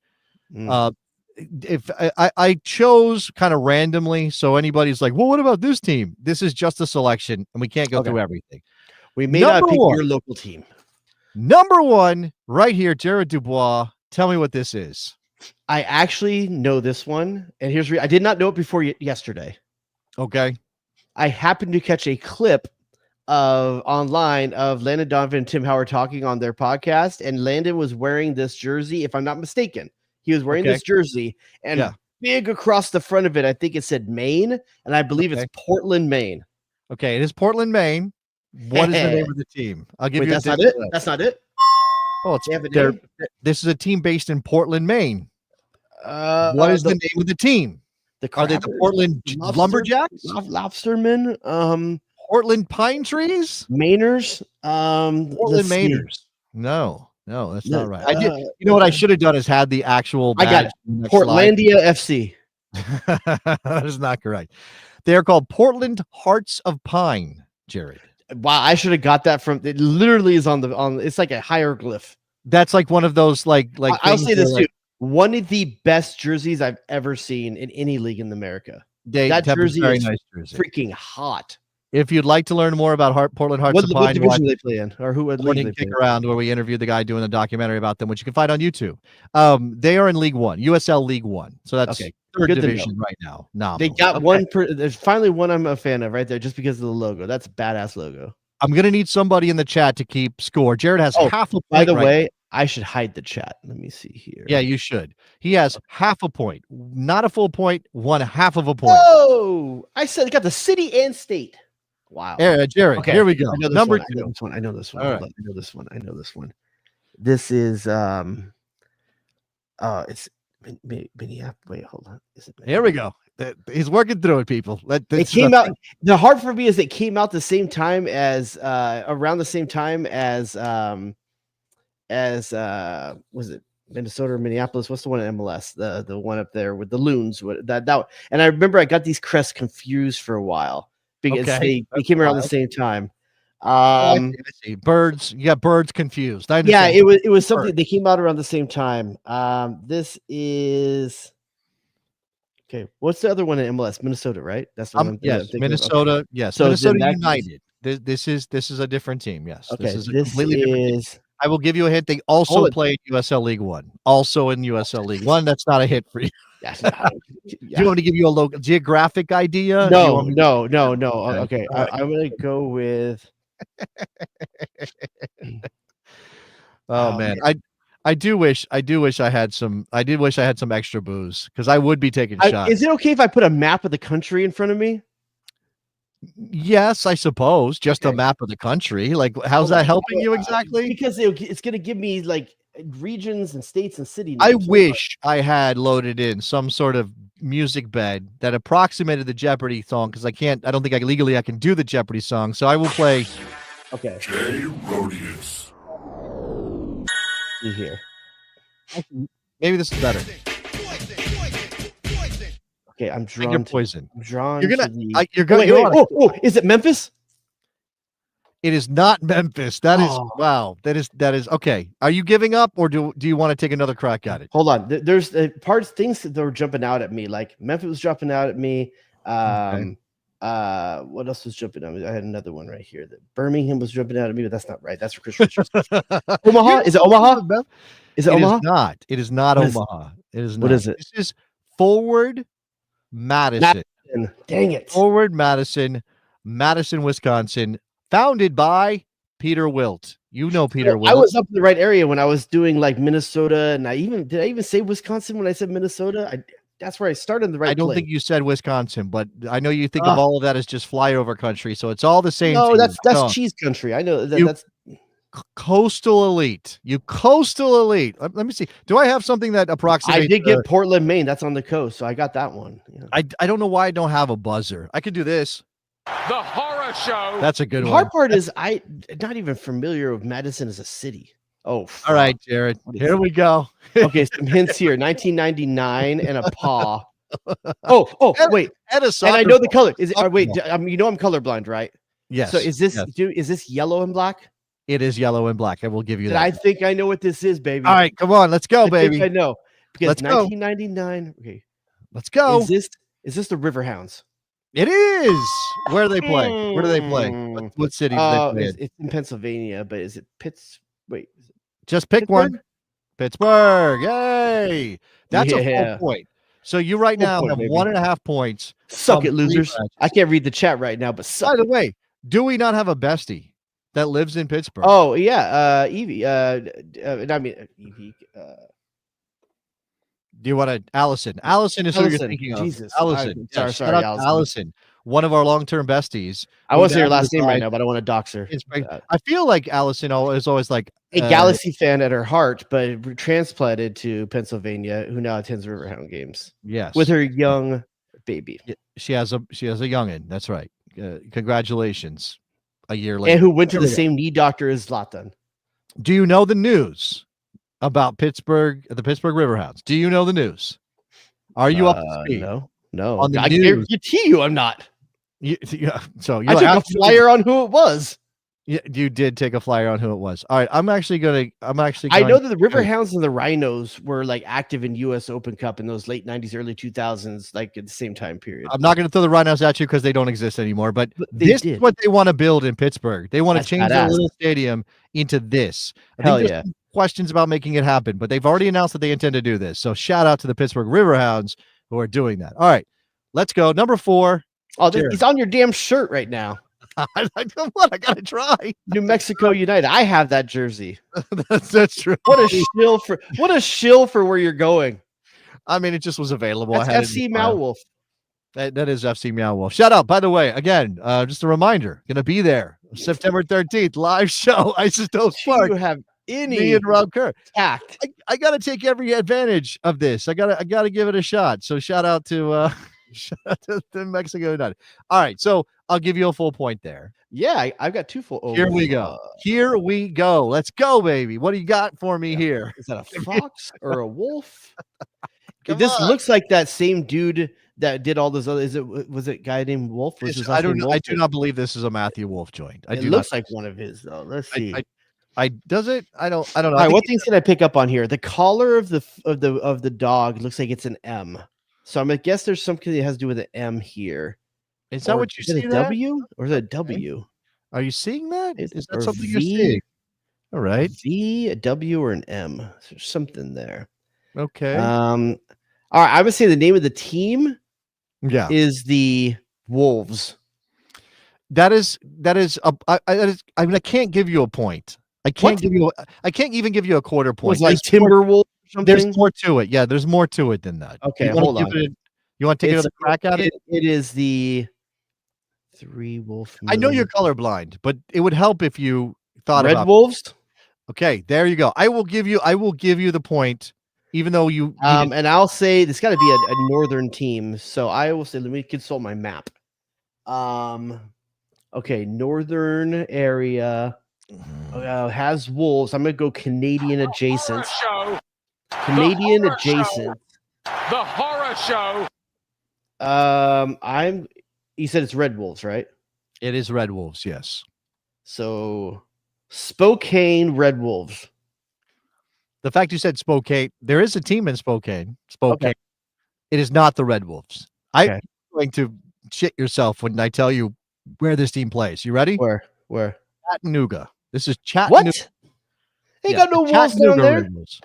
If I chose kind of randomly, so anybody's like, well, what about this team? This is just a selection, and we can't go through everything. We may not pick your local team. Number one, right here, Jared Dubois. Tell me what this is. I actually know this one, and I did not know it before yesterday. Okay. I happened to catch a clip online of Landon Donovan and Tim Howard talking on their podcast, and Landon was wearing this jersey, if I'm not mistaken. He was wearing this jersey, and big across the front of it, I think it said Maine, and I believe it's Portland, Maine. Okay, it is Portland, Maine. What is the name of the team? I'll give you. That's not it. That's not it. Oh, this is a team based in Portland, Maine. What is the name of the team? Are they the Portland Lumberjacks? Lobstermen? Portland Pine Trees? Mainers? Portland Mainers. No, that's not right. I did. You know what I should have done is had the actual. I got Portlandia FC. That is not correct. They are called Portland Hearts of Pine, Jared. Wow, I should have got that from. It literally is on. It's like a hieroglyph. That's like one of those like. I'll say this too. One of the best jerseys I've ever seen in any league in America. That jersey is nice jersey. Freaking hot. If you'd like to learn more about Portland Hearts of Pine, what division they play in, or who would kick around, where we interviewed the guy doing the documentary about them, which you can find on YouTube. They are in League One, USL League One, so that's third division right now. No, they got one. There's finally one I'm a fan of right there, just because of the logo. That's a badass logo. I'm gonna need somebody in the chat to keep score. Jared has half a point. By the way, I should hide the chat. Let me see here. Yeah, you should. He has half a point, not a full point, 1/2 of a point. Oh, I said got the city and state. Wow. Yeah, Jared. Okay. Here we go. Number 2. I know this one. Right. I know this one. This is it's Minneapolis. Wait, hold on. Is it Here we go. He's working through it, people. It came out. The hard for me is it came out the same time as around the same time as was it Minnesota or Minneapolis. What's the one in MLS? The one up there with the loons. That. And I remember I got these crests confused for a while because they came around the same time. I see. Birds. You got birds confused. I Yeah, understand. it was something. They came out around the same time. This is okay. What's the other one in MLS? Minnesota, right? That's the one. Yes, Minnesota. Okay. Yes, so Minnesota United. This is a different team. Yes, okay. This is a completely different team. I will give you a hint. They also play USL League One. Also in USL League One. That's not a hit for you. Yes. Do you want me to give you a local geographic idea? No. Okay. Okay. I'm gonna go with. Man. I do wish I had some. I did wish I had some extra booze because I would be taking shots. Is it okay if I put a map of the country in front of me? Yes, I suppose. Just a map of the country. Like, how's that helping you exactly? Because it's going to give me like regions and states and city names. I wish I had loaded in some sort of music bed that approximated the Jeopardy song because I don't think legally I can do the Jeopardy song. So I will play. Okay. Jay Rodius. See here. Maybe this is better. Okay, I'm drawn. Poison. I'm drawn. You're gonna. You're gonna. Wait, is it Memphis? It is not Memphis. That is wow. That is okay. Are you giving up, or do you want to take another crack at it? Hold on. There's things that were jumping out at me. Like Memphis was jumping out at me. What else was jumping out at me? I had another one right here. That Birmingham was jumping out at me, but that's not right. That's for Chris Richards. Omaha? Is it Omaha? Is it Omaha? Is not. It is not Omaha. It is not. What is it? This is Forward Madison. Dang it. Forward Madison, Wisconsin, founded by Peter Wilt. You know Peter Wilt. I was up in the right area when I was doing like Minnesota, and did I even say Wisconsin when I said Minnesota? That's where I started in the right place. I don't think you said Wisconsin, but I know you think of all of that as just flyover country, so it's all the same. No, that's cheese country. I know that's coastal elite. You coastal elite. Let me see. Do I have something that approximates? I did get Portland, Maine. That's on the coast, so I got that one. Yeah. I don't know why I don't have a buzzer. I could do this. The horror show. That's a good one. The hard part is I'm not even familiar with Madison as a city. Oh, fuck. All right, Jared. Here we go. Okay, some hints here. 1999 and a paw. Wait. And I know the color. Is it? Wait, I'm colorblind, right? Yes. So is this yellow and black? It is yellow and black. I will give you that. I think I know what this is, baby. All right, come on, let's go, baby. I know because let's 1999. Go. Okay, let's go. Is this the Riverhounds? It is. Where do they play? Where do they play? What city do they play? It's in Pennsylvania, but is it Wait, just pick one. Pittsburgh. Yay! That's a full point. So you right now have 1.5 points. Suck it, losers. I can't read the chat right now, but suck. By the way, do we not have a bestie that lives in Pittsburgh? Oh yeah, Evie. Evie. Do you want to Allison? Allison is who you're thinking of. Jesus. Allison. Sorry, Allison. One of our long-term besties. I won't say her last name right now, but I want to dox her. I feel like Allison is always like a Galaxy fan at her heart, but transplanted to Pennsylvania, who now attends Riverhound games. Yes, with her young baby. She has a youngin. That's right. Congratulations. A year later, and who went to the same knee doctor as Zlatan. Do you know the news about Pittsburgh, the Pittsburgh Riverhounds? Do you know the news? Are you up to speed? No. On the I news, guarantee you, I'm not. So I took a flyer on who it was. Yeah, you did take a flyer on who it was. All right, I know that the Riverhounds and the Rhinos were like active in U.S. Open Cup in those late '90s, early 2000s, like at the same time period. I'm not going to throw the Rhinos at you because they don't exist anymore. But this is what they want to build in Pittsburgh. They want to change their little stadium into this. Hell yeah! Questions about making it happen, but they've already announced that they intend to do this. So shout out to the Pittsburgh Riverhounds who are doing that. All right, let's go. Number 4. Oh, he's on your damn shirt right now. I gotta try. New Mexico United. I have that jersey. That's true. What a shill for where you're going. I mean, it just was available. That's FC Meow Wolf. That is FC Meow Wolf. Shout out, by the way, again, just a reminder, gonna be there September 13th, live show, Isotope Park. You have any me and Rob Kerr. Tact. I gotta take every advantage of this. I gotta give it a shot. So shout out to Shout out to Mexico United. All right, so I'll give you a full point there. Yeah, I've got 2 full. Here we go. Here we go. Let's go, baby. What do you got for me here? Is that a fox or a wolf? Come This on. looks like that same dude that did all those other. Was it guy named Wolf? Was his I last don't name know. Wolf? I do not believe this is a Matthew Wolf joint. It looks like one of his though. Let's see. I does it? I don't know. All right, what things can I pick up on here? The collar of the dog looks like it's an M. So I'm gonna guess there's something that has to do with an M here. Is that what you see? see? A W or is it a W? Are you seeing that? Is that or something you're V? seeing? All right. V, a W, or an M. There's something there. Okay. All right, I would say the name of the team Yeah. is the Wolves. That is I mean, I can't give you a point. I can't even give you a quarter point. Was like There's more- Timberwolves or something? There's more to it. Yeah, there's more to it than that. Okay, You wanna hold give on. it a- you want to take another crack at it? It is the 3 wolf. I know moon. you're colorblind, but it would help if you thought Red about Wolves. Okay, there you go. I will give you the point, even though you And I'll say this got to be a northern team. So I will say, let me consult my map. Okay, northern area has wolves. I'm gonna go Canadian adjacent. Show. Canadian horror adjacent. The horror show. You said it's Red Wolves, right? it is Red Wolves, yes. So Spokane Red Wolves. The fact you said Spokane, there is a team in Spokane. It is not the Red Wolves. Okay. I'm going to shit yourself when I tell you where this team plays. You ready? Where? Chattanooga. This is Chattanooga. What? Ain't Yeah, got no the wolves down Chattanooga there. Red Wolves.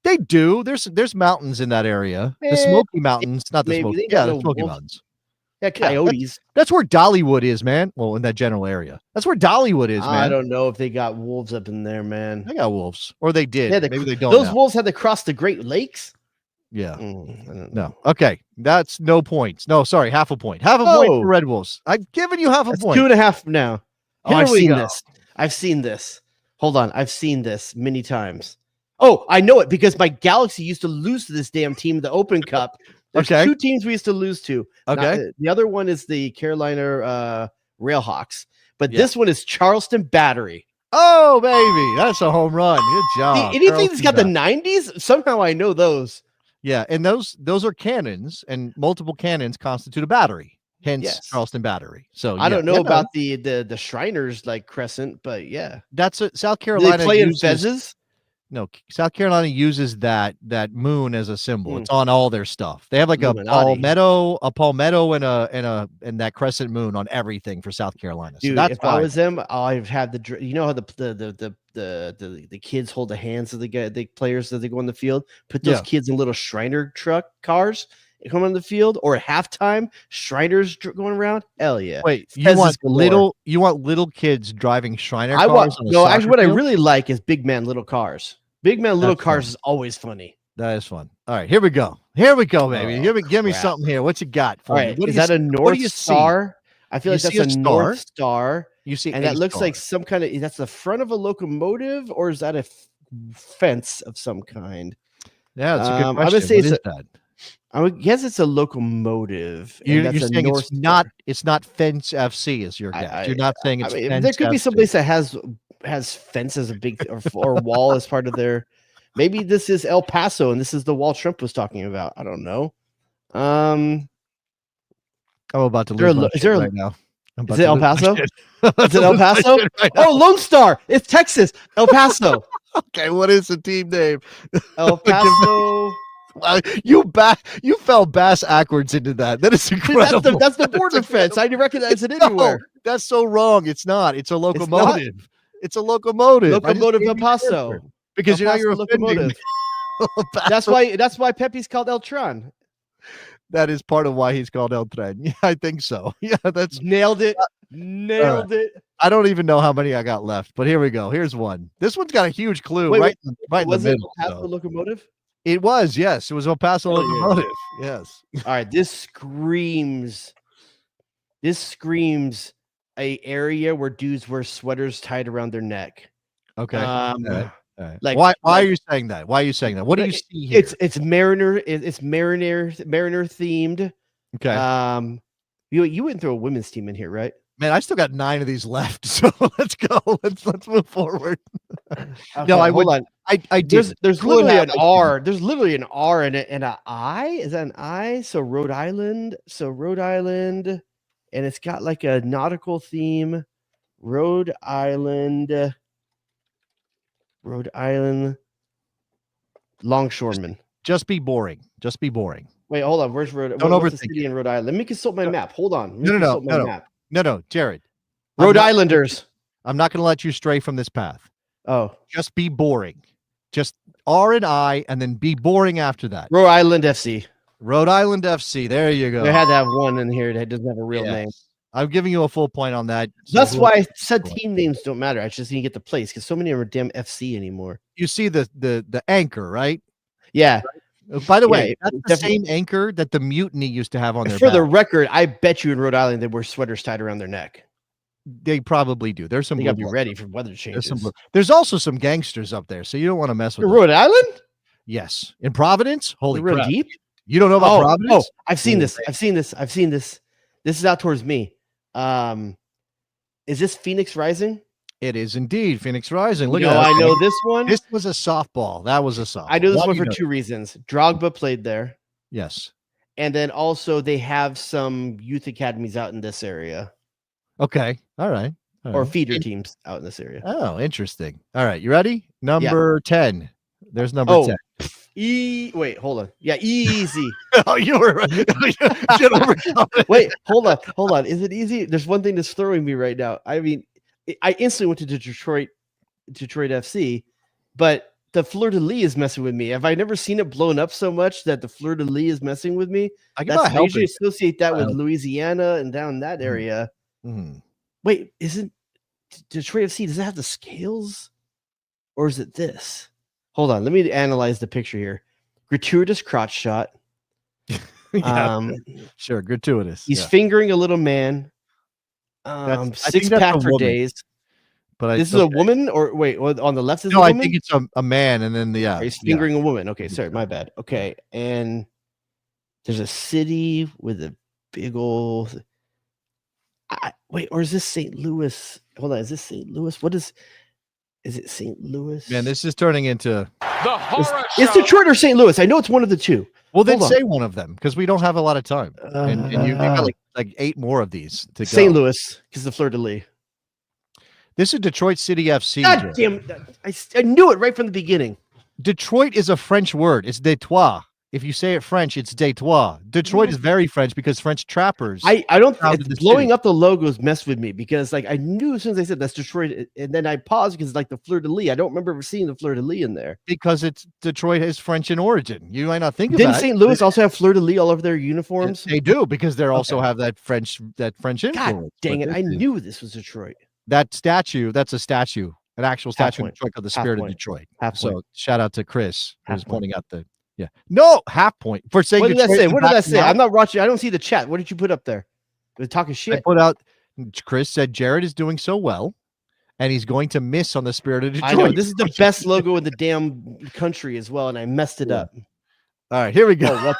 They do. There's mountains in that area. The Smoky Mountains, not the maybe Smoky. they Yeah, got the no Smoky wolves. Mountains. Yeah, coyotes. That's where Dollywood is, man. Well, in that general area. That's where Dollywood is, man. I don't know if they got wolves up in there, man. They got wolves, or they did. Yeah, Maybe they don't. Those now. wolves had to cross the Great Lakes. Yeah. I don't know. No. Okay. That's no points. No, sorry, half a point. Half a point Oh. for Red Wolves. I've given you half a That's point. 2.5 now. Oh, Here I've we seen go. this. I've seen this. Hold on. I've seen this many times. Oh, I know it because my Galaxy used to lose to this damn team in the Open Cup. There's Okay. 2 teams we used to lose to. Okay. The other one is the Carolina Railhawks, but Yeah. this one is Charleston Battery. Oh, baby. That's a home run. Good job. Anything that's got the Charleston 90s, somehow I know those. Yeah, and those are cannons, and multiple cannons constitute a battery. Hence Yes. Charleston Battery. So I don't know yeah, about the Shriners like Crescent, but yeah. that's a, South Do Carolina. they play in uses- fezzes? No, South Carolina uses that moon as a symbol. Hmm. It's on all their stuff. They have like Illuminati. a palmetto, and that crescent moon on everything for South Carolina. So Dude, that's if I why. was them, I'd have you know how the kids hold the hands of the players as they go on the field. Put those Yeah. kids in little Shriner truck cars and come on the field, or at halftime, Shriners going around. Hell yeah! Wait, you Fezzes want galore. little kids driving Shriner I want cars? on a no. soccer Actually, what I field? really like is big man little cars. Big man little That's cars fun. is always funny. That is fun. All right, here we go. Here we go, baby. Oh, Give me crap. something here. What you got for All me? right, What do is you that a see- what North do you see? Star? I feel You like that's see a a star? North Star. You see, And a that looks like star. some kind of that's the front of a locomotive, or is that a fence of some kind? Yeah, that's a good I'm question. gonna say What it's is that? I would guess it's a locomotive. and You're that's a saying North it's not Fence FC is your guess. You're not saying I it's mean, Fence there could be FC. some place that has fence as a big or wall as part of their. Maybe this is El Paso, and this is the wall Trump was talking about. I don't know. I'm about to Is there lose a my lo- is shit there a- right now. I'm about is it to El lose my Paso? shit. Is it El Paso? Oh, Lone Star. It's Texas. El Paso. Okay, what is the team name? El Paso. Wow, you fell bass backwards into that. That is incredible. That's the border fence. I recognize it No, anywhere. that's so wrong. It's not. It's a locomotive. It's a locomotive. I just Locomotive gave El you the answer. Paso. Because El you know you're Paso offending me. locomotive. El That's Paso. why Pepe's called El Tron. That is part of why he's called El Tren. Yeah, I think so. Yeah, that's. Nailed it. Nailed it. I don't even know how many I got left, but here we go. Here's one. This one's got a huge clue Wait, right in Was the it middle. El Paso so. locomotive? It was, yes. It was El Paso Oh, yeah. locomotive. Yes. All right, this screams a area where dudes wear sweaters tied around their neck. Okay. All right. like- why are like- you saying that? Why are you saying that? What do you Like, see here? It's mariner themed. Okay. You wouldn't throw a women's team in here, right? Man, I still got 9 of these left, so let's go. Let's move forward. Okay, No, I hold would. on. I did. There's Could literally have, an R. There's literally an R and an I. Is that an I? So Rhode Island. And it's got like a nautical theme. Rhode Island. Longshoreman. Just be boring. Just be boring. Wait, hold on. Where's Rhode? Don't What's the overthink city in Rhode Island? Let me consult my map. Hold on. No, Jared. Rhode Islanders. I'm not going to let you stray from this path. Oh, Just be boring. Just R and I, and then be boring after that. Rhode Island FC. Rhode Island FC. There you go. They had to have one in here that doesn't have a real Yes. name. I'm giving you a full point on that. That's why I said team names don't matter. I just need to get the place because so many are damn FC anymore. You see the anchor, right? Yeah. By the way, Yeah, that's the same anchor that the Mutiny used to have on their For the back. record, I bet you in Rhode Island they wear sweaters tied around their neck. They probably do. There's some. They blue got to be blood. ready for weather changes. There's also some gangsters up there, so you don't want to mess with In them. Rhode Island? Yes, in Providence. Holy They're real crap! deep? You don't know about Providence? I've seen Oh, this. I've seen this. This is out towards me. Is this Phoenix Rising? It is indeed Phoenix Rising. Look No, at that. I know this one. This was a softball. That was a softball. I know this Why one do for you know? 2 reasons. Drogba played there, Yes. and then also they have some youth academies out in this area, Okay. All right. All or right. feeder teams out in this area. Oh, interesting. All right. You ready? Number 10. There's number 10. Wait, hold on. Yeah, easy. Oh, you were right. Get over Wait, hold on. Is it easy? There's one thing that's throwing me right now. I mean, I instantly went to Detroit FC, but the Fleur de Lis is messing with me. Have I never seen it blown up so much that the Fleur de Lis is messing with me? I I usually associate that with Louisiana and down that area. Mm. Wait, isn't Detroit FC, does it have the scales? Or is it this? Hold on, let me analyze the picture here. Gratuitous crotch shot. Yeah, sure. Gratuitous. He's fingering a little man. I think 6 that's pack a for woman. days. But This is a woman, or wait, on the left is no, a I woman? think it's a man, and then He's fingering a woman. Okay, sorry, my bad. Okay, and there's a city with a big old. Wait, or is this St. Louis? Hold on, is this St. Louis? Is it St. Louis? Man, this is turning into The horror It's show. Detroit or St. Louis. I know it's one of the two. well. Then Hold on. say one of them because we don't have a lot of time, and you got like 8 more of these to go. St. Louis, because the Fleur de Lis. This is Detroit City FC. God damn it! I knew it right from the beginning. Detroit is a French word. It's Detroit. If you say it French, it's Detroit. Detroit is very French because French trappers. I don't. founded the Blowing city. up the logos messed with me because like I knew as soon as I said that's Detroit, and then I paused because like the Fleur de Lis. I don't remember ever seeing the Fleur de Lis in there. because it's Detroit is French in origin. You might not think Didn't about St. it. Louis also have Fleur de Lis all over their uniforms? They do because they also Okay. have that French influence. God dang But it! I this is- knew this was Detroit. that statue. That's a statue, an actual statue in point. Detroit called the Half Spirit of point. Detroit. Half So point. shout out to Chris Half who's point. pointing out the half point for saying What did that Detroit say? is What did that backing say? out. I'm not watching. I don't see the chat. What did you put up there? We're talking I shit. put out. Chris said Jared is doing so well, and he's going to miss on the Spirit of Detroit. I know this is the best logo in the damn country as well, and I messed it up. All right, here we go. Oh, what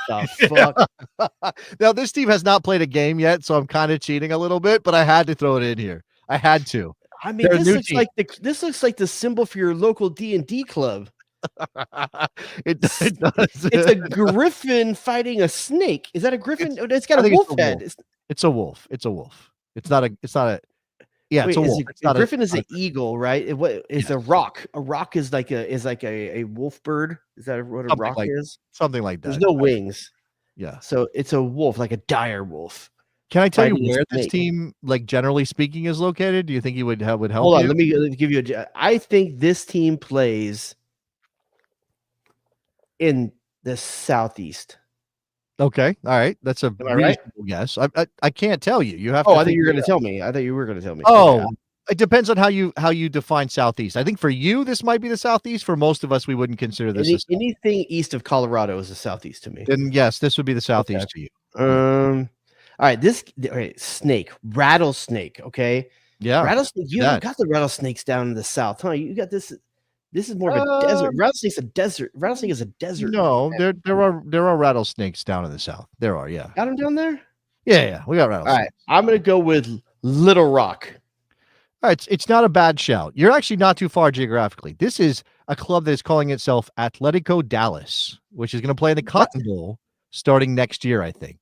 the fuck? Now this team has not played a game yet, so I'm kind of cheating a little bit, but I had to throw it in here. I had to. I mean, They're a this new looks team. like this looks like the symbol for your local D&D club. it does. It's a griffin fighting a snake. Is that a griffin? It's got I a think it's wolf a head. wolf. It's a wolf. It's a wolf. It's not a. Yeah, it's a Wait, wolf. It's not griffin a, is an eagle, right? It's a rock. A rock is like a wolf bird. Is that what a Something rock like is? something like that. There's no wings, Yeah. so it's a wolf, like a dire wolf. Can I tell you fighting a where this snake. team, like generally speaking, is located? Do you think you would help? Hold on, you? let me give you I think this team plays in the southeast. Okay. All right. That's a I right? reasonable guess. I can't tell you. You have. Oh, to I think you were figure going to tell me. I thought you were going to tell me. Oh, Okay. it depends on how you define southeast. I think for you this might be the southeast. For most of us, we wouldn't consider this. Anything east of Colorado is the southeast to me. Then yes, this would be the southeast to you. All right, snake, rattlesnake. Okay, Yeah. rattlesnake. You that. got the rattlesnakes down in the south, huh? You got this This is more of a desert. Rattlesnake's a desert. Rattlesnake is a desert. No, there are rattlesnakes down in the south. There are, yeah. Got them down there? Yeah, we got All rattlesnakes. right. I'm going to go with Little Rock. All right, it's not a bad shout. You're actually not too far geographically. This is a club that is calling itself Atletico Dallas, which is going to play in the Cotton Bowl starting next year, I think.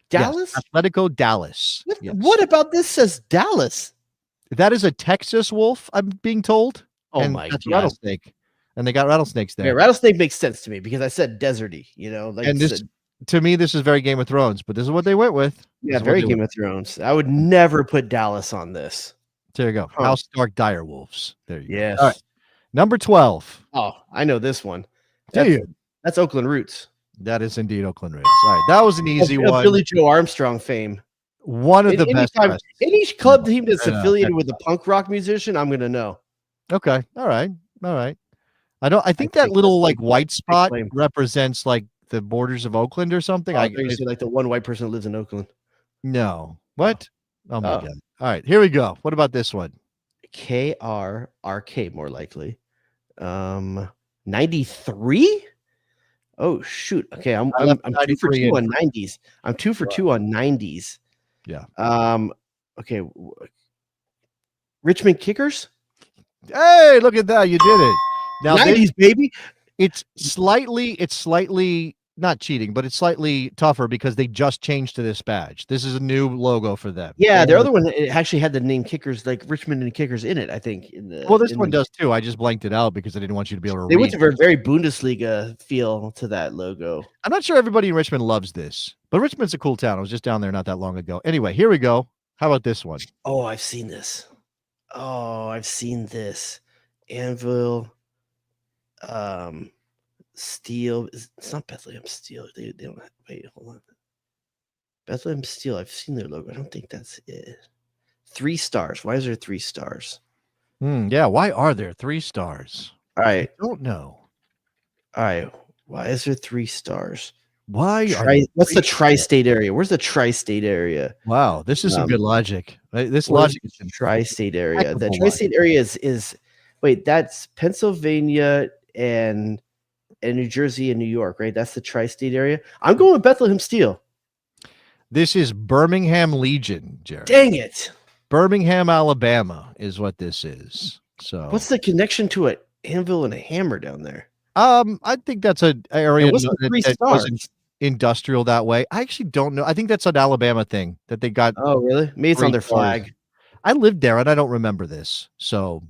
Dallas? Yes, Atletico Dallas. Yes. What about this says Dallas? That is a Texas wolf, I'm being told. Oh and my that's God. rattlesnake. And they got rattlesnakes there. Yeah, rattlesnake makes sense to me because I said deserty, you know. Like and this, to me, this is very Game of Thrones, but this is what they went with. Yeah, very Game of Thrones. I would never put Dallas on this. There you go. Huh. House Stark Dire Wolves. There you Yes. go. All right. Number 12. Oh, I know this one. Do That's Oakland Roots. That is indeed Oakland Roots. All right. That was an easy one. Billy Joe Armstrong fame. One of the best. Any club team that's affiliated with a punk rock musician, I'm going to know. Okay. All right. I think that little like white spot represents like the borders of Oakland or something. I say like the one white person that lives in Oakland. No. What? Oh my God. All right, here we go. What about this one? KRRK, more likely. 93? Oh shoot. Okay, I'm 2 for 2 on 90s. I'm 2 for 2 on 90s. Yeah. Okay. Richmond Kickers? Hey, look at that. You did it. Now 90s, baby. It's slightly not cheating, but it's slightly tougher because they just changed to this badge. This is a new logo for them. Yeah, their other one it actually had the name Kickers, like Richmond and Kickers in it, I think. Well, this one does too. I just blanked it out because I didn't want you to be able to read. They went to a very Bundesliga feel to that logo. I'm not sure everybody in Richmond loves this, but Richmond's a cool town. I was just down there not that long ago. Anyway, here we go. How about this one? Oh, I've seen this. Anvil, Steel. It's not Bethlehem Steel. They don't have, wait, hold on. Bethlehem Steel. I've seen their logo. I don't think that's it. 3 stars. Why is there 3 stars? Yeah. Why are there 3 stars? All right. I don't know. All right. Why is there 3 stars? Why? What's the tri-state area? Where's the tri-state area? Wow, this is some good logic. This logic is tri-state area. The tri-state area is wait, that's Pennsylvania and New Jersey and New York, right? That's the tri-state area. I'm going with Bethlehem Steel. This is Birmingham Legion, Jared. Dang it. Birmingham, Alabama is what this is. So what's the connection to it? Anvil and a hammer down there. I think that's an area that wasn't industrial that way. I actually don't know. I think that's an Alabama thing that they got. Oh, really? Maybe it's on their flag. I lived there and I don't remember this. So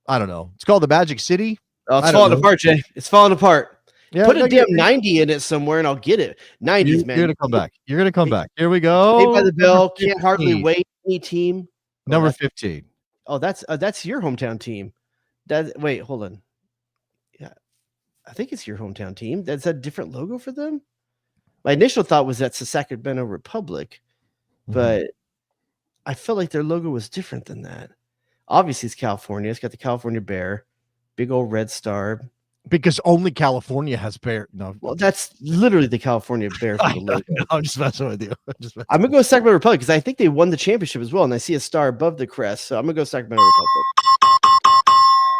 I don't know. It's called the Magic City. Oh, it's falling apart, Jay. It's falling apart. Yeah, put a damn 90 in it somewhere and I'll get it. 90s, man. You're gonna come back. You're gonna come back. Here we go. Saved by the Bell. Can't hardly wait. Any team. Number 15. Oh, that's your hometown team. Wait, hold on. Yeah, I think it's your hometown team. That's a different logo for them. My initial thought was that's the Sacramento Republic, but I felt like their logo was different than that. Obviously, it's California. It's got the California bear, big old red star. Because only California has bear. No, well, that's literally the California bear for the logo. No, I'm just messing with you. I'm gonna go Sacramento Republic because I think they won the championship as well, and I see a star above the crest, so I'm gonna go Sacramento Republic.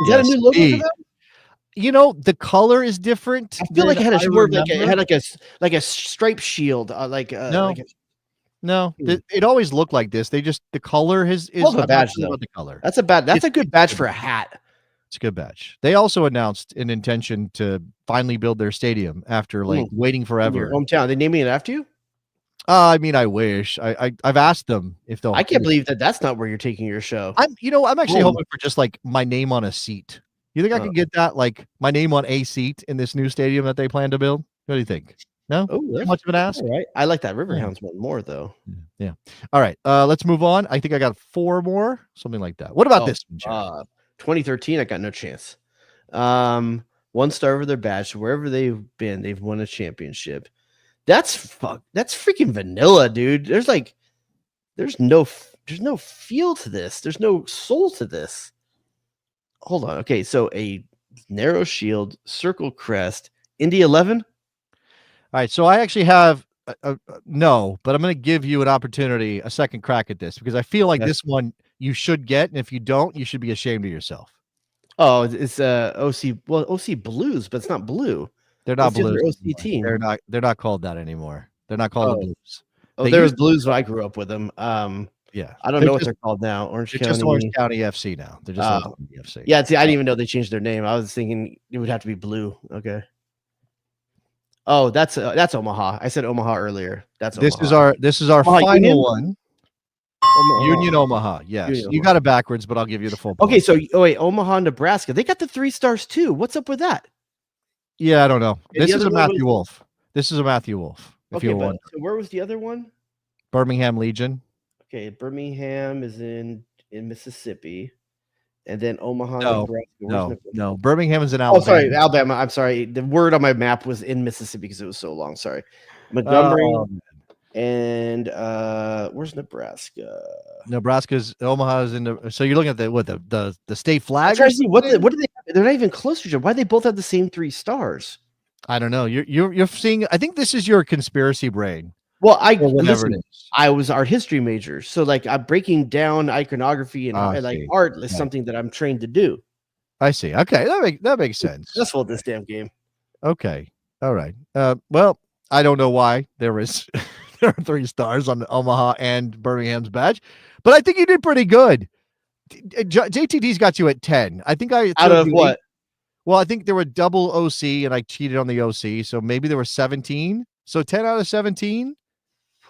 Is that a new logo for them? You know, the color is different. I feel like it had a stripe shield, No, it always looked like this. They just the color is a badge though. About the color. That's a good badge for a hat. It's a good badge. They also announced an intention to finally build their stadium after waiting forever. Your hometown. They naming it after you? I mean, I wish. I've asked them if they'll. I can't believe that's not where you're taking your show. I'm actually hoping for just like my name on a seat. You think I can get that, like my name on a seat in this new stadium that they plan to build? What do you think? No? Oh, too much of an ask? All right. I like that Riverhounds one more, though. Yeah. All right. Let's move on. I think I got 4 more, something like that. What about this one, 2013, I got no chance. 1 star over their badge. So wherever they've been, they've won a championship. That's freaking vanilla, dude. There's no feel to this. There's no soul to this. Hold on. Okay, so a narrow shield, circle crest, Indy 11. All right, so I actually have no, but I'm going to give you an opportunity, a second crack at this because I feel like this one you should get, and if you don't, you should be ashamed of yourself. Oh, it's OC. Well, OC Blues, but it's not blue. They're not What's the other Blues. OC team? They're not called that anymore. They're not called the Blues. Oh, They there was used- Blues when I grew up with them. Yeah, I don't know what they're called now. Orange They're County. just Orange County FC now. They're just Orange County FC. Yeah, see, I didn't even know they changed their name. I was thinking it would have to be blue. Okay. Oh, that's Omaha. I said Omaha earlier. That's Omaha. This is our Omaha final Union? one. Omaha. Union Omaha. Yes, Union you Omaha. got it backwards, but I'll give you the full. Okay, point. so Omaha, Nebraska. They got the 3 stars too. What's up with that? Yeah, I don't know. And This the is a other one Matthew was- Wolf. This is a Matthew Wolf. If Okay, you but want so where was the other one? Birmingham Legion. Okay, Birmingham is in Mississippi, and then Omaha, No, Nebraska. Where's No, Nebraska? no. Birmingham is in Oh, Alabama. sorry, Alabama. I'm sorry. The word on my map was in Mississippi because it was so long. Sorry, Montgomery and where's Nebraska? Nebraska's Omaha is in the. So you're looking at the state I'm flag. trying to see what do they have? They're not even close to each other. Why they both have the same 3 stars? I don't know. You're seeing. I think this is your conspiracy brain. Well, Or whatever listen, it is. I was art history major, so like I'm breaking down iconography and I like see. art is Right. something that I'm trained to do. I see. Okay, that makes sense. Successful at this damn game. Okay. All right. Well, I don't know why there is there are 3 stars on the Omaha and Birmingham's badge, but I think you did pretty good. JTD's got you at 10. I think I Out of what? Well, I think there were double OC and I cheated on the OC, so maybe there were 17. So 10 out of 17,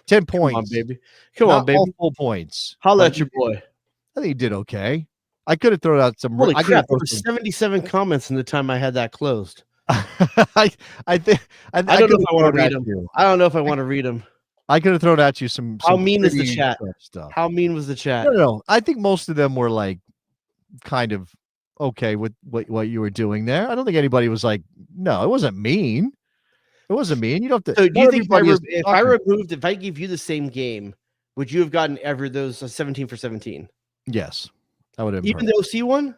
10 points. Come on, baby. Come Not on, baby. all full points. Holla but at your boy. I think you did okay. I could have thrown out some. Holy I crap! There could were 77 comments in the time I had that closed. I think I don't know if I want to read them. them. I don't know if I want to read them. I could have thrown at you some. How mean is the pretty chat? tough stuff. How mean was the chat? No. I think most of them were like kind of okay with what you were doing there. I don't think anybody was like, no, it wasn't mean. It wasn't mean. You don't have to. So do you not think everybody is if I give you the same game, would you have gotten those 17 for 17? Yes, I would have. Even the OC one?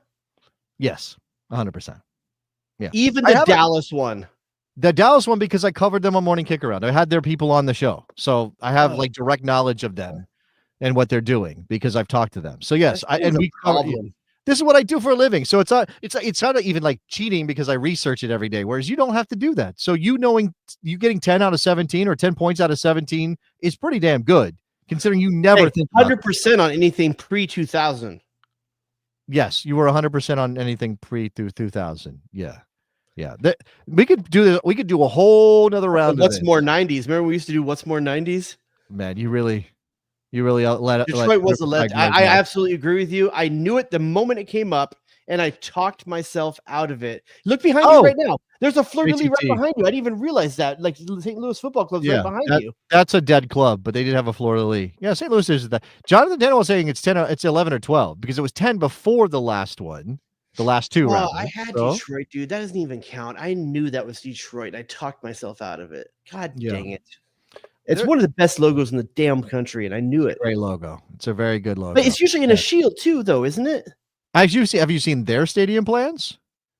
Yes, 100%. Yeah. Even I the haven't- Dallas one. The Dallas one, because I covered them on Morning Kick Around. I had their people on the show, so I have like direct knowledge of them and what they're doing because I've talked to them. So yes, this is what I do for a living. So it's not even like cheating because I research it every day. Whereas you don't have to do that. So you getting 10 out of 17 or 10 points out of 17 is pretty damn good considering you never think 100% on anything pre 2000. Yes, you were 100% on anything pre through 2000. Yeah. We could do this. We could do a whole nother round. What's more 90s? Remember we used to do what's more 90s? Man, you really let Detroit was the left. I absolutely agree with you. I knew it the moment it came up, and I talked myself out of it. Look behind you right now. There's a fleur de lis right behind you. I didn't even realize that. Like the St. Louis Football Club's right behind you. That's a dead club, but they did have a fleur de lis. Yeah, St. Louis is that. Jonathan Daniel was saying it's 10. It's 11 or 12 because it was 10 before the last one. The last 2 rounds. I had Detroit, dude. That doesn't even count. I knew that was Detroit. And I talked myself out of it. God dang it. It's one of the best logos in the damn country, and I knew it. Great logo. It's a very good logo. But it's usually in a shield too, though, isn't it? Have you seen their stadium plans?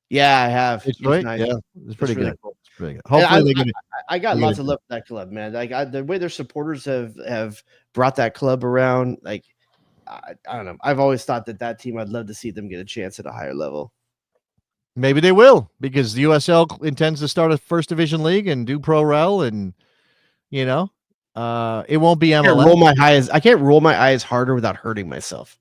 Yeah, I have. It's right. nice. Yeah, it's pretty really good. cool. It's pretty good. Hopefully, I got lots of love for that club, man. Like the way their supporters have brought that club around. Like I don't know. I've always thought that team. I'd love to see them get a chance at a higher level. maybe they will because the USL intends to start a first division league and do pro rel, and it won't be MLS. I can't roll my eyes harder without hurting myself.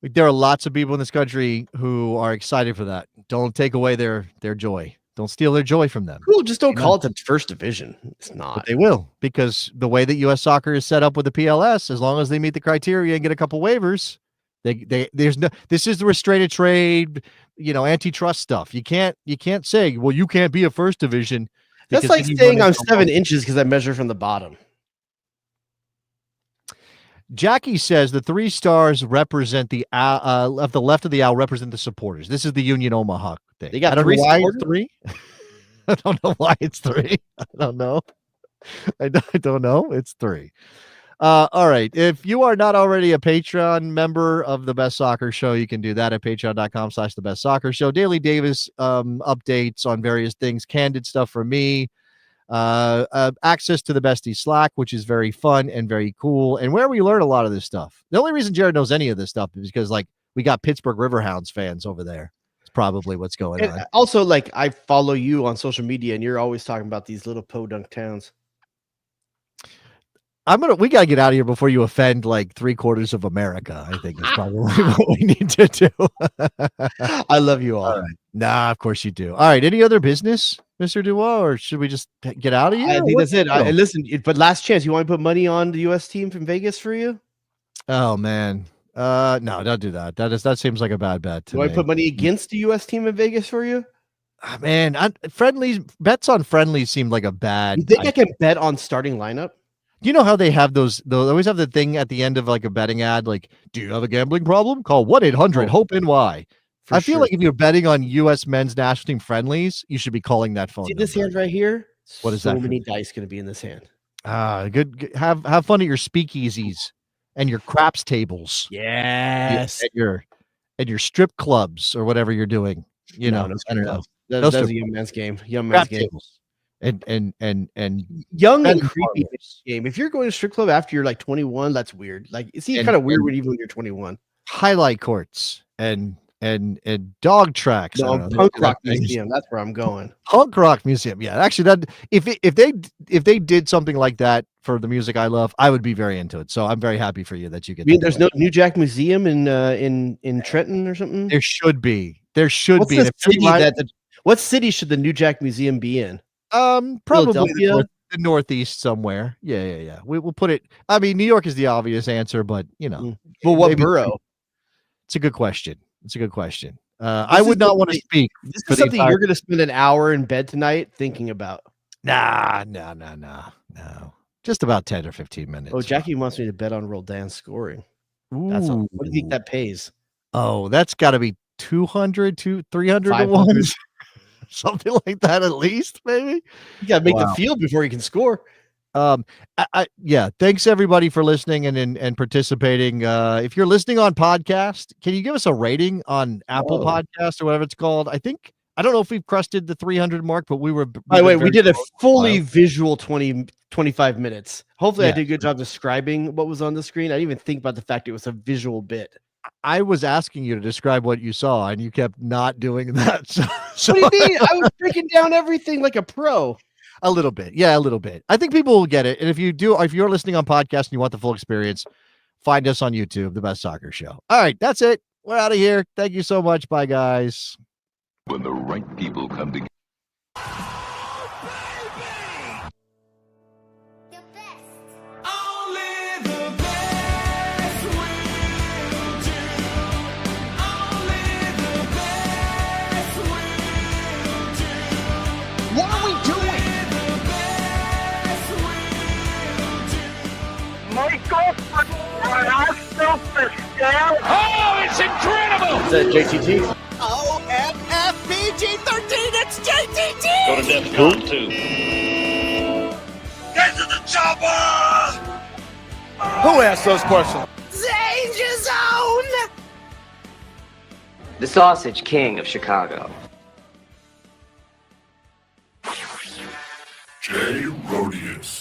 There are lots of people in this country who are excited for that. Don't take away their joy. Don't steal their joy from them. Cool, just don't call it the first division. It's not. But they will, because the way that U.S. soccer is set up with the PLS, as long as they meet the criteria and get a couple waivers, this is the restrained trade, antitrust stuff. You can't say, well, you can't be a first division. That's like saying I'm 7 inches because I measure from the bottom. Jackie says the 3 stars represent the of the left of the owl represent the supporters. This is the Union Omaha thing. They got I don't 3 know why supporters? it's 3. I don't know why it's 3. I don't know. I don't know. It's 3. All right. If you are not already a Patreon member of the Best Soccer Show, you can do that at patreon.com/the Best Soccer Show. Daily Davis updates on various things, candid stuff from me. Access to the Bestie Slack, which is very fun and very cool, and where we learn a lot of this stuff. The only reason Jared knows any of this stuff is because we got Pittsburgh Riverhounds fans over there. probably what's going And on. also, like, I follow you on social media, and you're always talking about these little podunk towns. We gotta get out of here before you offend like 3/4 of America. I think is probably what we need to do. I love you all. All right. Nah, of course you do. All right. Any other business, Mr. Dubois, or should we just get out of here? I think that's it. Listen, but last chance. You want to put money on the U.S. team from Vegas for you? Oh man. No, don't do that. That seems like a bad bet to Do I me. put money against the U.S. team in Vegas for you? Man, bets on friendlies seem like a bad. You think I can bet on starting lineup? You know how they have those? They always have the thing at the end of like a betting ad, like, "Do you have a gambling problem? Call 1-800-HOPE-NY." I feel like if you're betting on U.S. men's national team friendlies, you should be calling that phone. See number. this hand right here? What is so that? So many dice going to be in this hand. Good. Have fun at your speakeasies and your craps tables. Yes. At your strip clubs or whatever you're doing. You know, I don't know. Those That's a young man's game. Young man's crap game. tables. And young and creepy game. If you're going to strip club after you're like 21, that's weird. Like it's kind of weird even when you're 21. Highlight courts and dog tracks. No, punk rock museum. That's where I'm going. Punk rock museum. Yeah, actually, that if they did something like that for the music I love, I would be very into it. So I'm very happy for you that you get. There's no New Jack Museum in Trenton or something. There should be. There should What's be. What city should the New Jack Museum be in? Probably the Northeast somewhere. Yeah. We'll put it. I mean, New York is the obvious answer, but you know. But what borough? It's a good question. I would not want to speak. This is something you're going to spend an hour in bed tonight thinking about. No. Just about 10 or 15 minutes. Oh, Jackie wants me to bet on Roldan scoring. What do you think that pays? Oh, that's got to be 200 to 300 to 1. Something like that, at least, maybe. You got to make the field before you can score. Yeah. Thanks everybody for listening and participating. If you're listening on podcast, can you give us a rating on Apple Podcast or whatever it's called? I don't know if we've crested the 300 mark, but we were. By the way, we did a fully visual 25 minutes. Hopefully, I did a good job describing what was on the screen. I didn't even think about the fact it was a visual bit. I was asking you to describe what you saw, and you kept not doing that. So what do you mean? I was breaking down everything like a pro. A little bit. Yeah, a little bit. I think people will get it. And if you're listening on podcast and you want the full experience, find us on YouTube, The Best Soccer Show. All right, that's it. We're out of here. Thank you so much. Bye, guys. When the right people come together. What are we doing? Michael, Oh, it's incredible! Is that JTT? OFFPG-13, it's JTT! Go to DEFCON 2. Get to the chopper! Who asked those questions? Danger Zone! The Sausage King of Chicago. Jay Rodius.